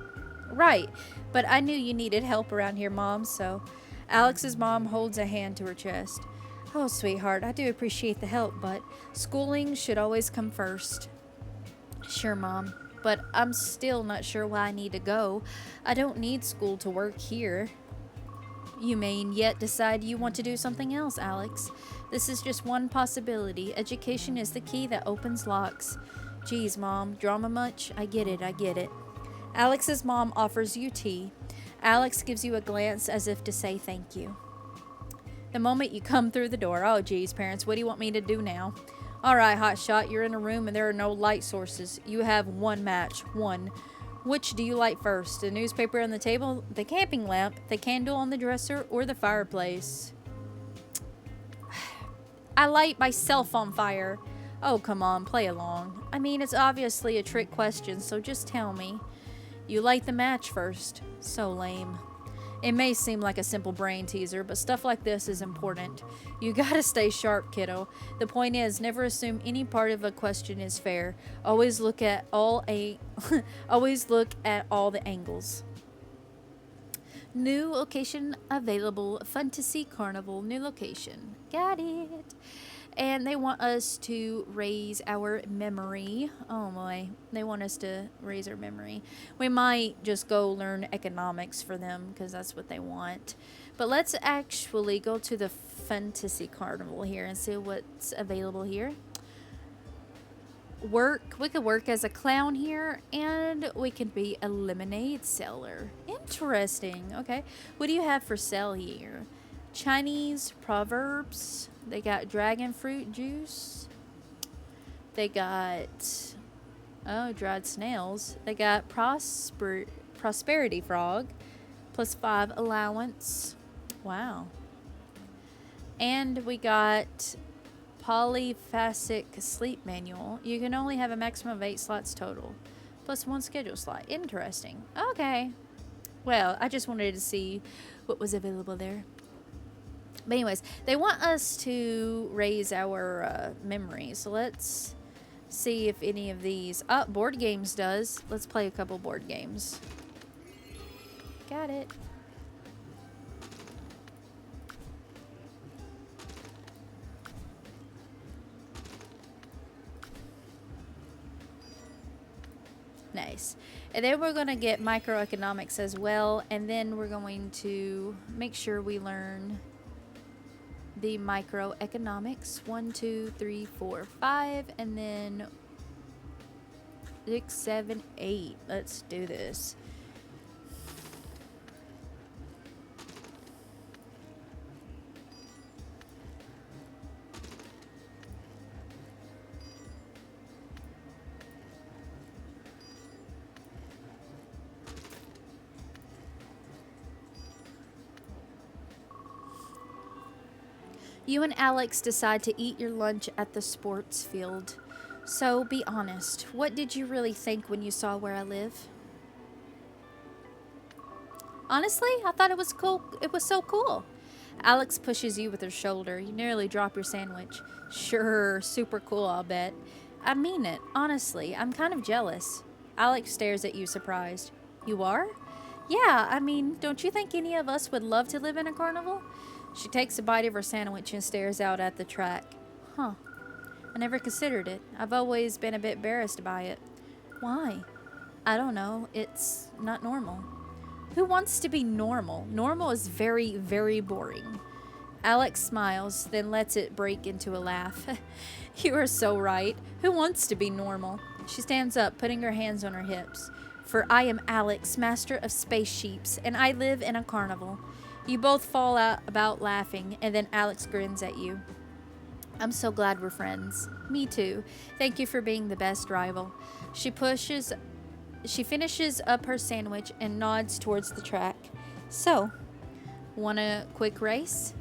Right, but I knew you needed help around here, Mom, so... Alex's mom holds a hand to her chest. Oh, sweetheart, I do appreciate the help, but schooling should always come first. Sure, Mom. But I'm still not sure why I need to go. I don't need school to work here. You may yet decide you want to do something else, Alex. This is just one possibility. Education is the key that opens locks. Geez, Mom, drama much? I get it. Alex's mom offers you tea. Alex gives you a glance as if to say thank you. The moment you come through the door, oh geez, parents, what do you want me to do now? All right, hotshot, you're in a room and there are no light sources. You have one match. One. Which do you light first? The newspaper on the table, the camping lamp, the candle on the dresser, or the fireplace? I light myself on fire. Oh, come on, play along. I mean, it's obviously a trick question, so just tell me. You light the match first. So lame. It may seem like a simple brain teaser, but stuff like this is important. You gotta stay sharp, kiddo. The point is, never assume any part of a question is fair. Always look at always look at all the angles. New location available. Fantasy Carnival. New location. Got it. And they want us to raise our memory. Oh my. They want us to raise our memory. We might just go learn economics for them because that's what they want. But let's actually go to the Fantasy Carnival here and see what's available here. We could work as a clown here, and we can be a lemonade seller. Interesting. Okay. What do you have for sale here? Chinese proverbs. They got dragon fruit juice. They got dried snails. They got prosperity frog +5 allowance. Wow. And we got polyphasic sleep manual. You can only have a maximum of 8 slots total +1 schedule slot. Interesting. Okay. Well, I just wanted to see what was available there. But anyways, they want us to raise our memory. So let's see if any of these... Oh, board games does. Let's play a couple board games. Got it. Nice. And then we're going to get microeconomics as well. And then we're going to make sure we learn the microeconomics. 1, 2, 3, 4, 5, and then 6, 7, 8. Let's do this. You and Alex decide to eat your lunch at the sports field. So, be honest. What did you really think when you saw where I live? Honestly, I thought it was cool. It was so cool. Alex pushes you with her shoulder. You nearly drop your sandwich. Sure, super cool, I'll bet. I mean it. Honestly, I'm kind of jealous. Alex stares at you surprised. You are? Yeah, I mean, don't you think any of us would love to live in a carnival? She takes a bite of her sandwich and stares out at the track. Huh. I never considered it. I've always been a bit embarrassed by it. Why? I don't know. It's not normal. Who wants to be normal? Normal is very, very boring. Alex smiles, then lets it break into a laugh. You are so right. Who wants to be normal? She stands up, putting her hands on her hips. For I am Alex, master of space sheeps, and I live in a carnival. You both fall out about laughing, and then Alex grins at you. I'm so glad we're friends. Me too. Thank you for being the best rival. She finishes up her sandwich and nods towards the track. So, want a quick race?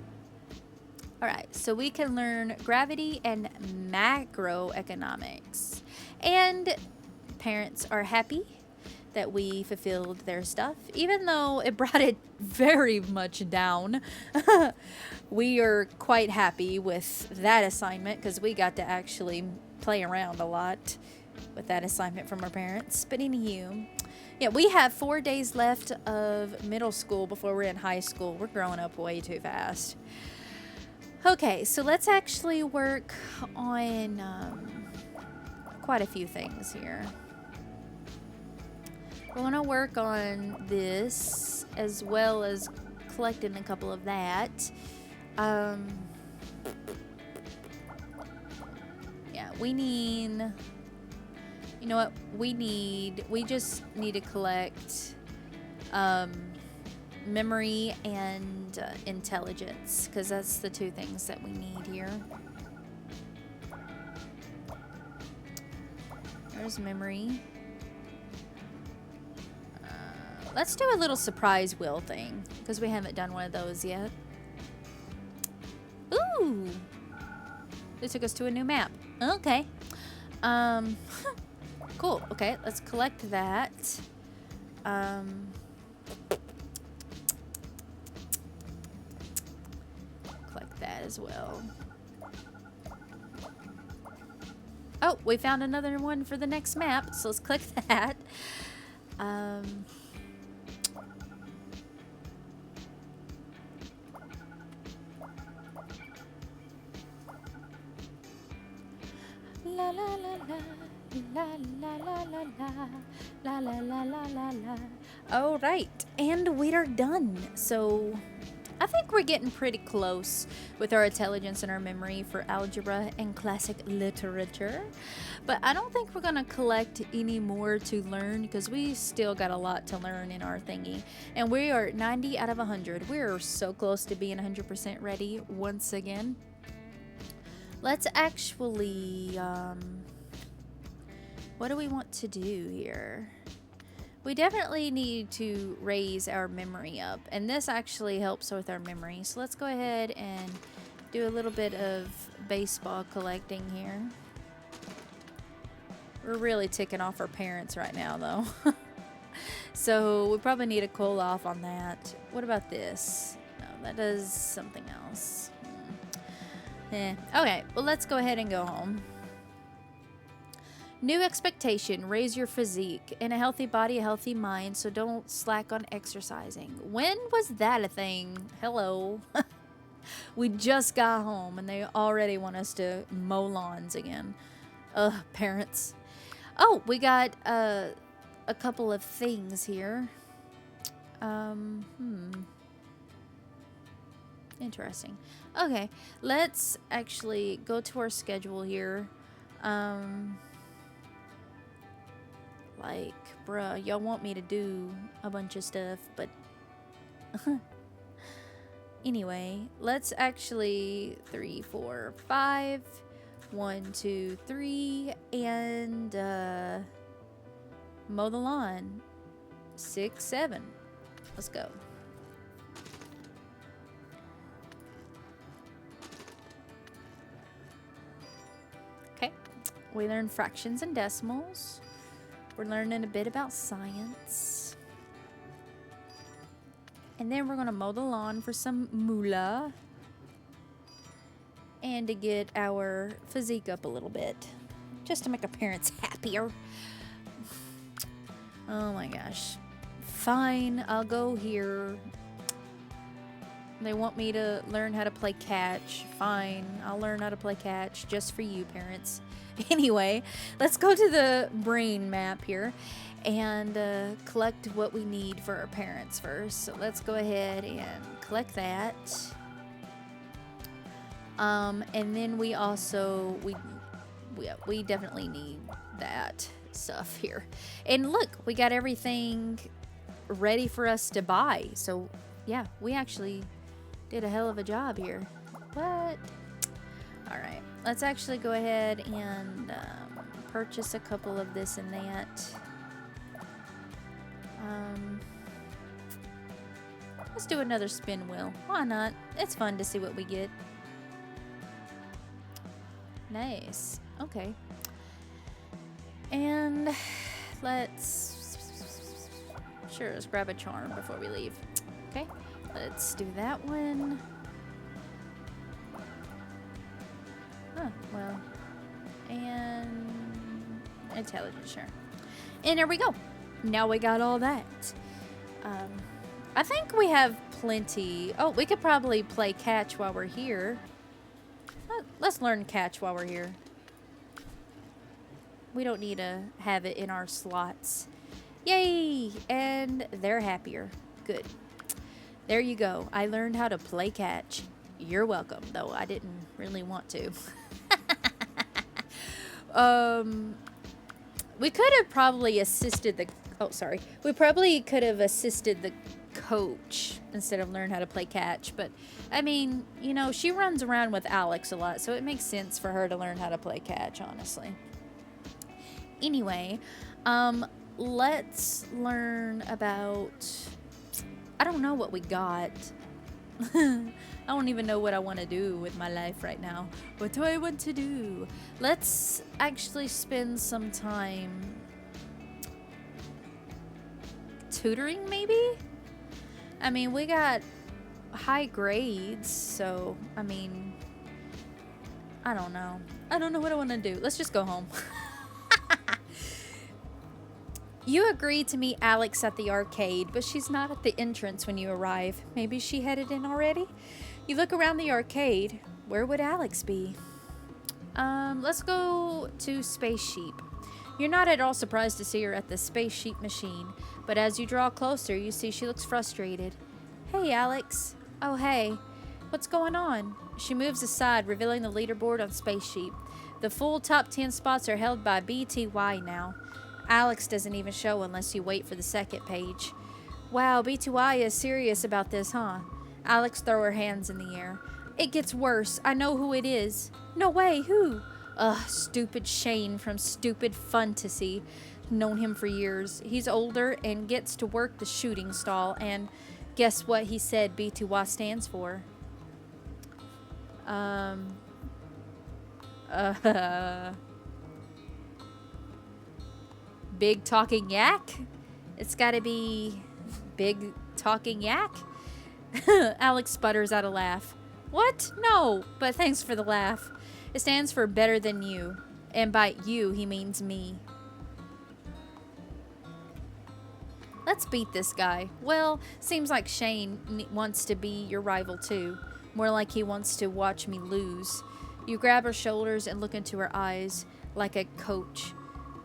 Alright, so we can learn gravity and macroeconomics. And parents are happy that we fulfilled their stuff, even though it brought it very much down. We are quite happy with that assignment because we got to actually play around a lot with that assignment from our parents. But anywho, yeah, we have 4 days left of middle school before we're in high school. We're growing up way too fast. Okay, so let's actually work on quite a few things here. We're going to work on this as well as collecting a couple of that. Yeah, we need... You know what? We just need to collect memory and intelligence, because that's the 2 things that we need here. There's memory. Let's do a little surprise wheel thing, because we haven't done one of those yet. Ooh! It took us to a new map. Okay. Cool. Okay, let's collect that. Um, collect that as well. Oh, we found another one for the next map, so let's click that. La la la la la la la la la la la la la la la. All right, and we are done. So I think we're getting pretty close with our intelligence and our memory for algebra and classic literature. But I don't think we're gonna collect any more to learn because we still got a lot to learn in our thingy. And we are 90 out of 100. We're so close to being 100% ready once again. Let's actually, what do we want to do here? We definitely need to raise our memory up, and this actually helps with our memory. So let's go ahead and do a little bit of baseball collecting here. We're really ticking off our parents right now, though. So we probably need a cool off on that. What about this? No, that does something else. Okay, well, let's go ahead and go home. New expectation, raise your physique. In a healthy body, a healthy mind, so don't slack on exercising. When was that a thing? Hello. We just got home and they already want us to mow lawns again. Ugh, parents. Oh, we got a couple of things here. Interesting. Okay, let's actually go to our schedule here. Like, bruh, y'all want me to do a bunch of stuff, but anyway, let's actually 3, 4, 5, 1, 2, 3, and mow the lawn. 6, 7. Let's go. Okay, we learned fractions and decimals. We're learning a bit about science. And then we're going to mow the lawn for some moolah. And to get our physique up a little bit. Just to make our parents happier. Oh my gosh. Fine, I'll go here. They want me to learn how to play catch. Fine, I'll learn how to play catch just for you, parents. Anyway, let's go to the brain map here and collect what we need for our parents first. So let's go ahead and collect that. And then we also, we definitely need that stuff here. And look, we got everything ready for us to buy. So yeah, we actually did a hell of a job here. What? All right, let's actually go ahead and purchase a couple of this and that. Let's do another spin wheel. Why not? It's fun to see what we get. Nice. Okay. And let's grab a charm before we leave. Okay, let's do that one. Oh, well, and intelligence, sure. And there we go. Now we got all that. I think we have plenty. Oh, we could probably play catch while we're here. Let's learn catch while we're here. We don't need to have it in our slots. Yay! And they're happier. Good. There you go. I learned how to play catch. You're welcome, though I didn't really want to. We could have probably assisted the... Oh, sorry. We probably could have assisted the coach instead of learn how to play catch. But, I mean, you know, she runs around with Alex a lot, so it makes sense for her to learn how to play catch, honestly. Anyway, let's learn about... I don't know what we got. I don't even know what I want to do with my life right now. What do I want to do? Let's actually spend some time tutoring, maybe? I mean, we got high grades, so, I mean, I don't know. I don't know what I want to do. Let's just go home. You agreed to meet Alex at the arcade, but she's not at the entrance when you arrive. Maybe she headed in already? You look around the arcade. Where would Alex be? Let's go to Space Sheep. You're not at all surprised to see her at the Space Sheep machine, but as you draw closer, you see she looks frustrated. Hey, Alex. Oh, hey. What's going on? She moves aside, revealing the leaderboard on Space Sheep. The full top 10 spots are held by BTY now. Alex doesn't even show unless you wait for the second page. Wow, BTY is serious about this, huh? Alex throws her hands in the air. It gets worse. I know who it is. No way, who? Ugh, stupid Shane from Stupid Fantasy. Known him for years. He's older and gets to work the shooting stall, and guess what he said BTY stands for? Big Talking Yak? It's gotta be Big Talking Yak? Alex sputters out a laugh. What? No, but thanks for the laugh. It stands for better than you. And by you, he means me. Let's beat this guy. Well, seems like Shane wants to be your rival too. More like he wants to watch me lose. You grab her shoulders and look into her eyes like a coach.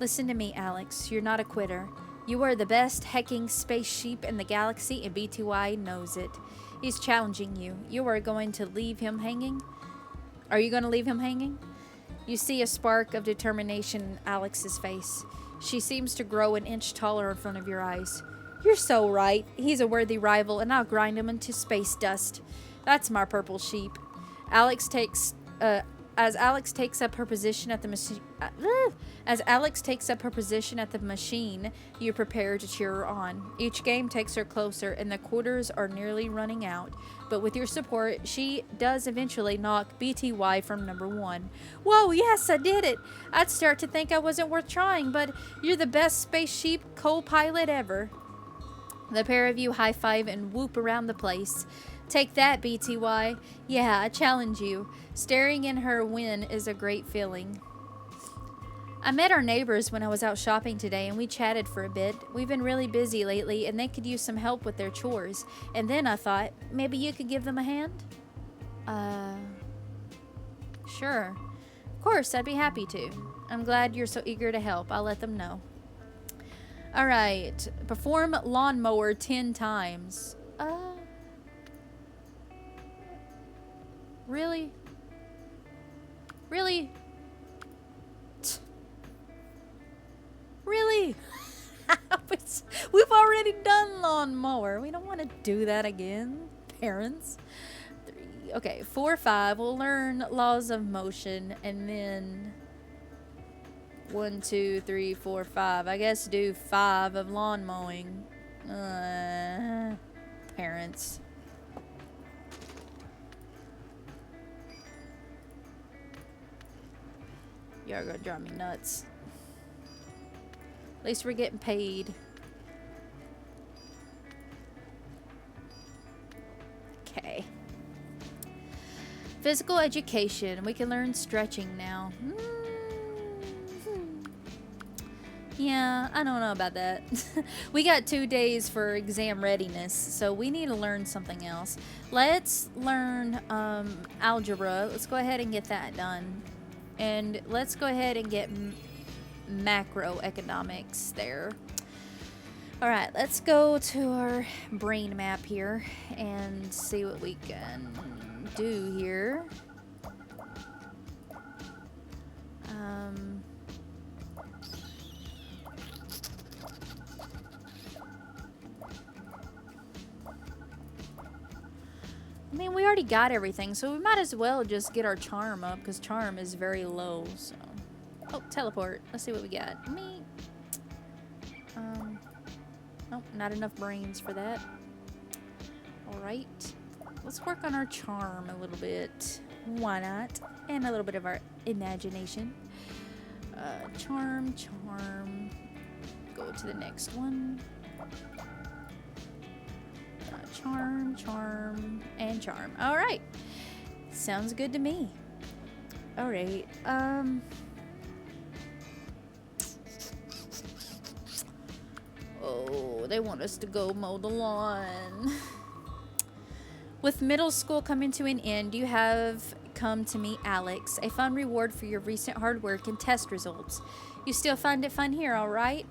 Listen to me, Alex. You're not a quitter. You are the best hecking space sheep in the galaxy, and BTY knows it. He's challenging you. You are going to leave him hanging? Are you going to leave him hanging? You see a spark of determination in Alex's face. She seems to grow an inch taller in front of your eyes. You're so right. He's a worthy rival, and I'll grind him into space dust. That's my purple sheep. As Alex takes up her position at the machine, you prepare to cheer her on. Each game takes her closer, and the quarters are nearly running out. But with your support, she does eventually knock BTY from number 1. Whoa, yes, I did it! I'd start to think I wasn't worth trying, but you're the best space sheep co-pilot ever. The pair of you high-five and whoop around the place. Take that, BTY. Yeah, I challenge you. Staring in her win is a great feeling. I met our neighbors when I was out shopping today, and we chatted for a bit. We've been really busy lately, and they could use some help with their chores. And then I thought, maybe you could give them a hand? Sure. Of course, I'd be happy to. I'm glad you're so eager to help. I'll let them know. All right. Perform lawnmower 10 times. Really? Really? Really? We've already done lawnmower. We don't want to do that again, parents. 3. Okay, 4, 5. We'll learn laws of motion, and then 1, 2, 3, 4, 5. I guess do 5 of lawn mowing. Parents. Y'all gonna drive me nuts. At least we're getting paid. Okay. Physical education. We can learn stretching now. Yeah, I don't know about that. We got 2 days for exam readiness, so we need to learn something else. Let's learn algebra. Let's go ahead and get that done. And let's go ahead and get macroeconomics there. Alright, let's go to our brain map here and see what we can do here. I mean, we already got everything, so we might as well just get our charm up, because charm is very low, so... Oh, teleport. Let's see what we got. Me. Nope, not enough brains for that. Alright. Let's work on our charm a little bit. Why not? And a little bit of our imagination. Charm. Go to the next one. Charm, charm, and charm. All right. Sounds good to me. All right. Oh, they want us to go mow the lawn. With middle school coming to an end, you have come to meet Alex, a fun reward for your recent hard work and test results. You still find it fun here, all right?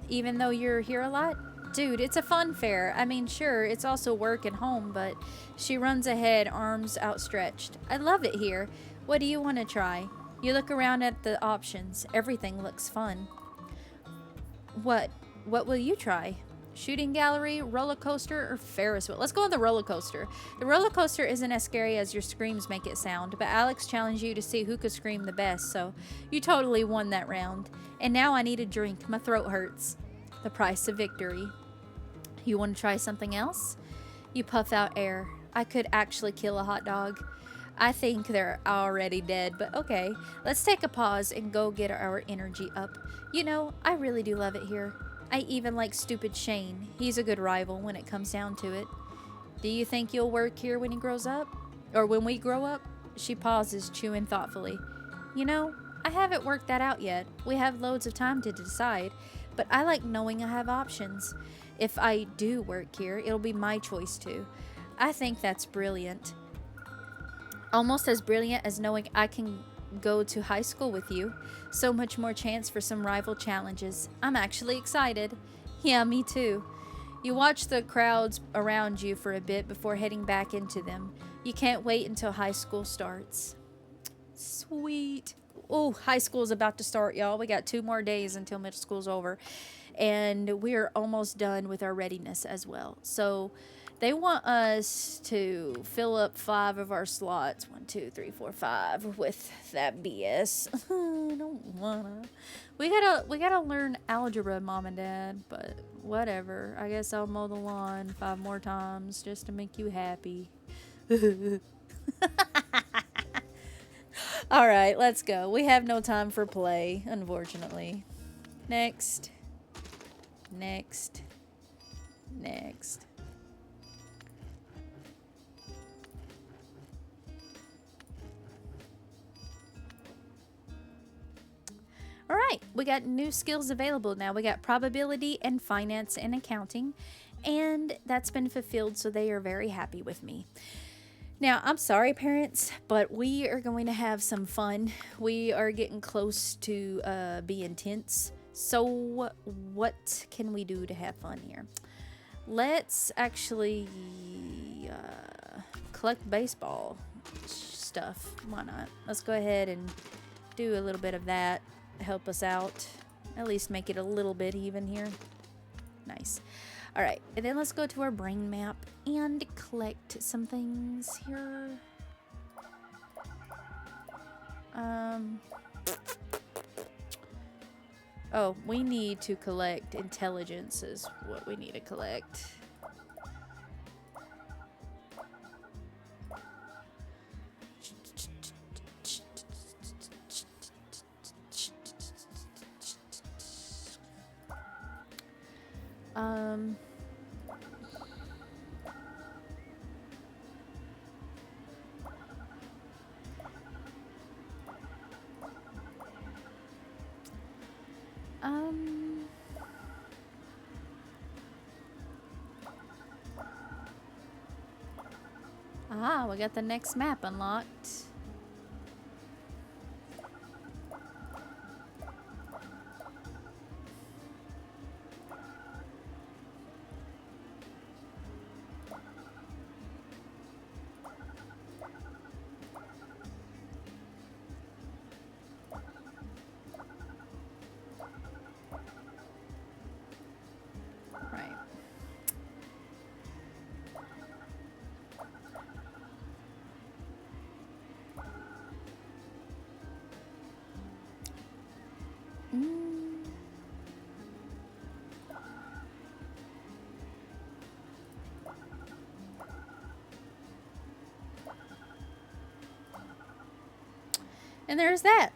Even though you're here a lot? Dude, it's a fun fair. I mean, sure, it's also work and home, but she runs ahead, arms outstretched. I love it here. What do you want to try? You look around at the options. Everything looks fun. What? What will you try? Shooting gallery, roller coaster, or Ferris wheel? Let's go on the roller coaster. The roller coaster isn't as scary as your screams make it sound, but Alex challenged you to see who could scream the best, so you totally won that round. And now I need a drink. My throat hurts. The price of victory. You want to try something else? You puff out air. I could actually kill a hot dog. I think they're already dead, but okay. Let's take a pause and go get our energy up. You know, I really do love it here. I even like stupid Shane. He's a good rival when it comes down to it. Do you think you'll work here when he grows up? Or when we grow up? She pauses, chewing thoughtfully. You know, I haven't worked that out yet. We have loads of time to decide, but I like knowing I have options. If I do work here, it'll be my choice too. I think that's brilliant. Almost as brilliant as knowing I can go to high school with you. So much more chance for some rival challenges. I'm actually excited. Yeah, me too. You watch the crowds around you for a bit before heading back into them. You can't wait until high school starts. Sweet. Oh, high school's about to start, y'all. We got 2 more days until middle school's over. And we're almost done with our readiness as well. So they want us to fill up 5 of our slots. 1, 2, 3, 4, 5 with that BS. I don't wanna. We gotta learn algebra, Mom and Dad. But whatever. I guess I'll mow the lawn 5 more times just to make you happy. All right, let's go. We have no time for play, unfortunately. Next. Next. Next. All right, we got new skills available now. We got probability and finance and accounting, and that's been fulfilled, so they are very happy with me. Now, I'm sorry, parents, but we are going to have some fun. We are getting close to being tense. So what can we do to have fun here? Let's actually collect baseball stuff. Why not? Let's go ahead and do a little bit of that. Help us out. At least make it a little bit even here. Nice. All right, and then let's go to our brain map and collect some things here. Oh, we need to collect intelligence is what we need to collect. We got the next map unlocked. And there's that.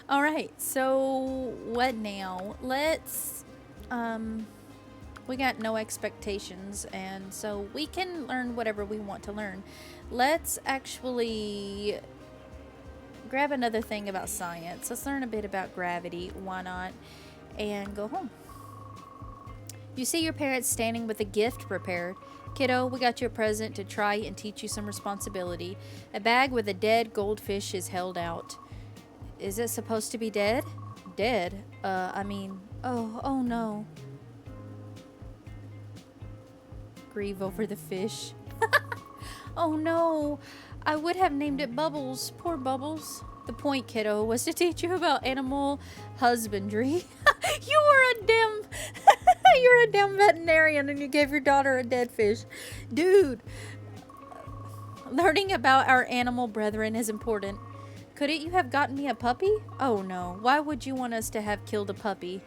All right, so what now? Let's We got no expectations, and so we can learn whatever we want to learn. Let's actually grab another thing about science. Let's learn a bit about gravity. Why not? And go home. You see your parents standing with a gift prepared. Kiddo, we got you a present to try and teach you some responsibility. A bag with a dead goldfish is held out. Is it supposed to be dead? Dead? Oh no. Grieve over the fish. Oh no. I would have named it Bubbles. Poor Bubbles. The point, kiddo, was to teach you about animal husbandry. You're a damn veterinarian and you gave your daughter a dead fish. Dude. Learning about our animal brethren is important. Couldn't you have gotten me a puppy? Oh no. Why would you want us to have killed a puppy?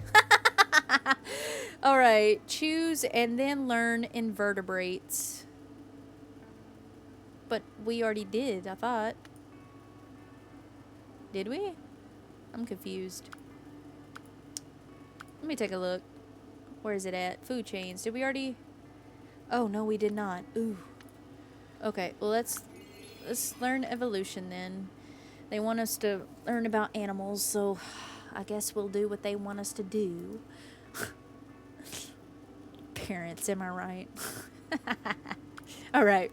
Alright. Choose and then learn invertebrates. But we already did, I thought. Did we? I'm confused. Let me take a look. Where is it at? Food chains. Did we already? Oh, no, we did not. Ooh. Okay, well, let's learn evolution then. They want us to learn about animals, so I guess we'll do what they want us to do. Parents, am I right? All right.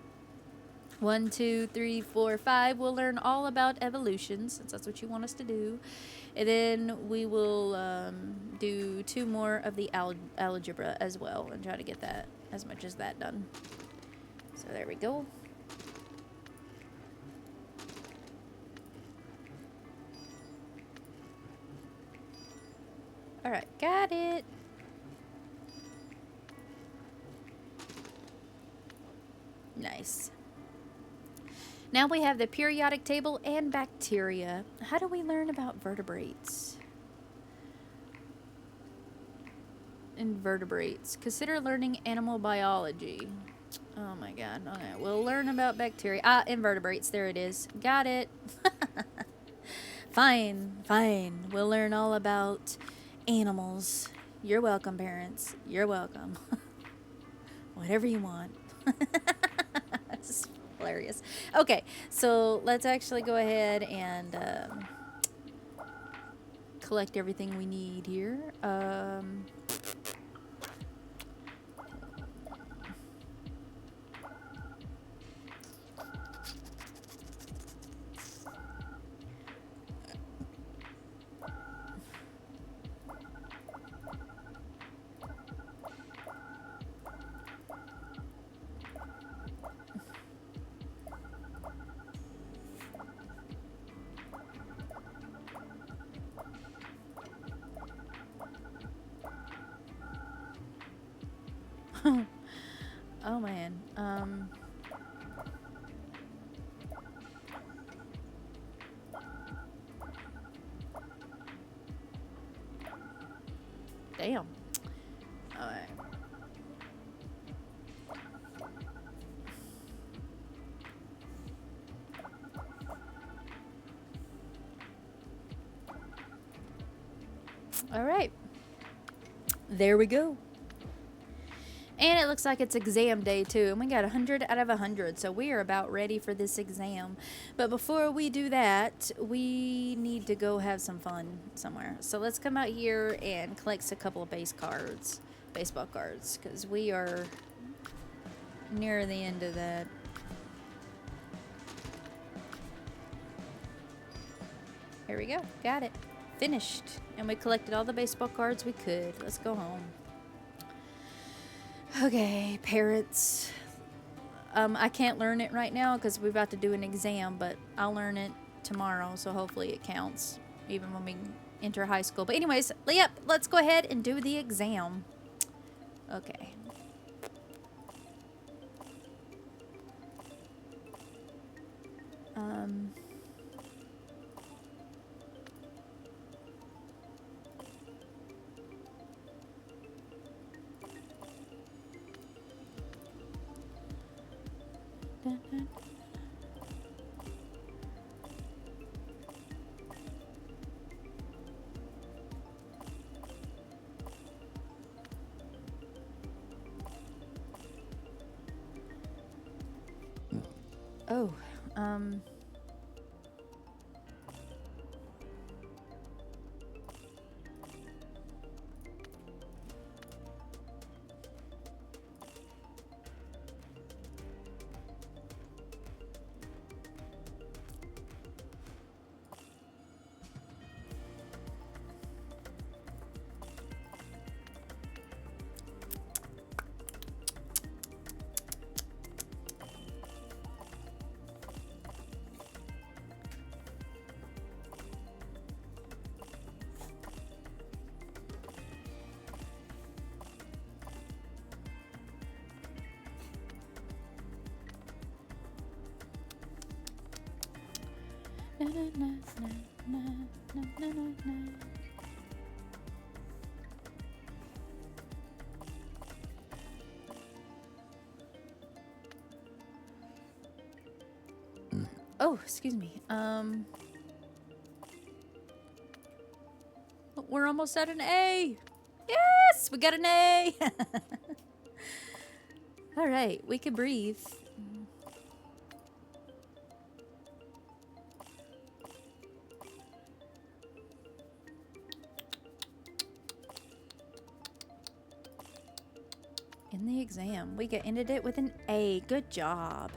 1, 2, 3, 4, 5. We'll learn all about evolution, since that's what you want us to do. And then we will do 2 more of the algebra as well and try to get that, as much as that done. So there we go. Alright, got it. Nice. Now we have the periodic table and bacteria. How do we learn about vertebrates? Invertebrates. Consider learning animal biology. Oh my god. Okay, we'll learn about bacteria. Ah, invertebrates. There it is. Got it. Fine. We'll learn all about animals. You're welcome, parents. You're welcome. Whatever you want. This is hilarious. Okay, so let's actually go ahead and collect everything we need here. Oh man. Damn. Alright. Alright. There we go. And it looks like it's exam day too. And we got 100 out of 100. So we are about ready for this exam. But before we do that, we need to go have some fun somewhere. So let's come out here and collect a couple of baseball cards. Because we are near the end of that. Here we go. Got it. Finished. And we collected all the baseball cards we could. Let's go home. Okay, parrots. I can't learn it right now because we're about to do an exam, but I'll learn it tomorrow, so hopefully it counts, even when we enter high school. But anyways, yep, let's go ahead and do the exam. Okay. Oh, na na na na na na na na na. Oh, excuse me. We're almost at an A. Yes, we got an A. All right, we can breathe. In the exam, we ended it with an A. Good job.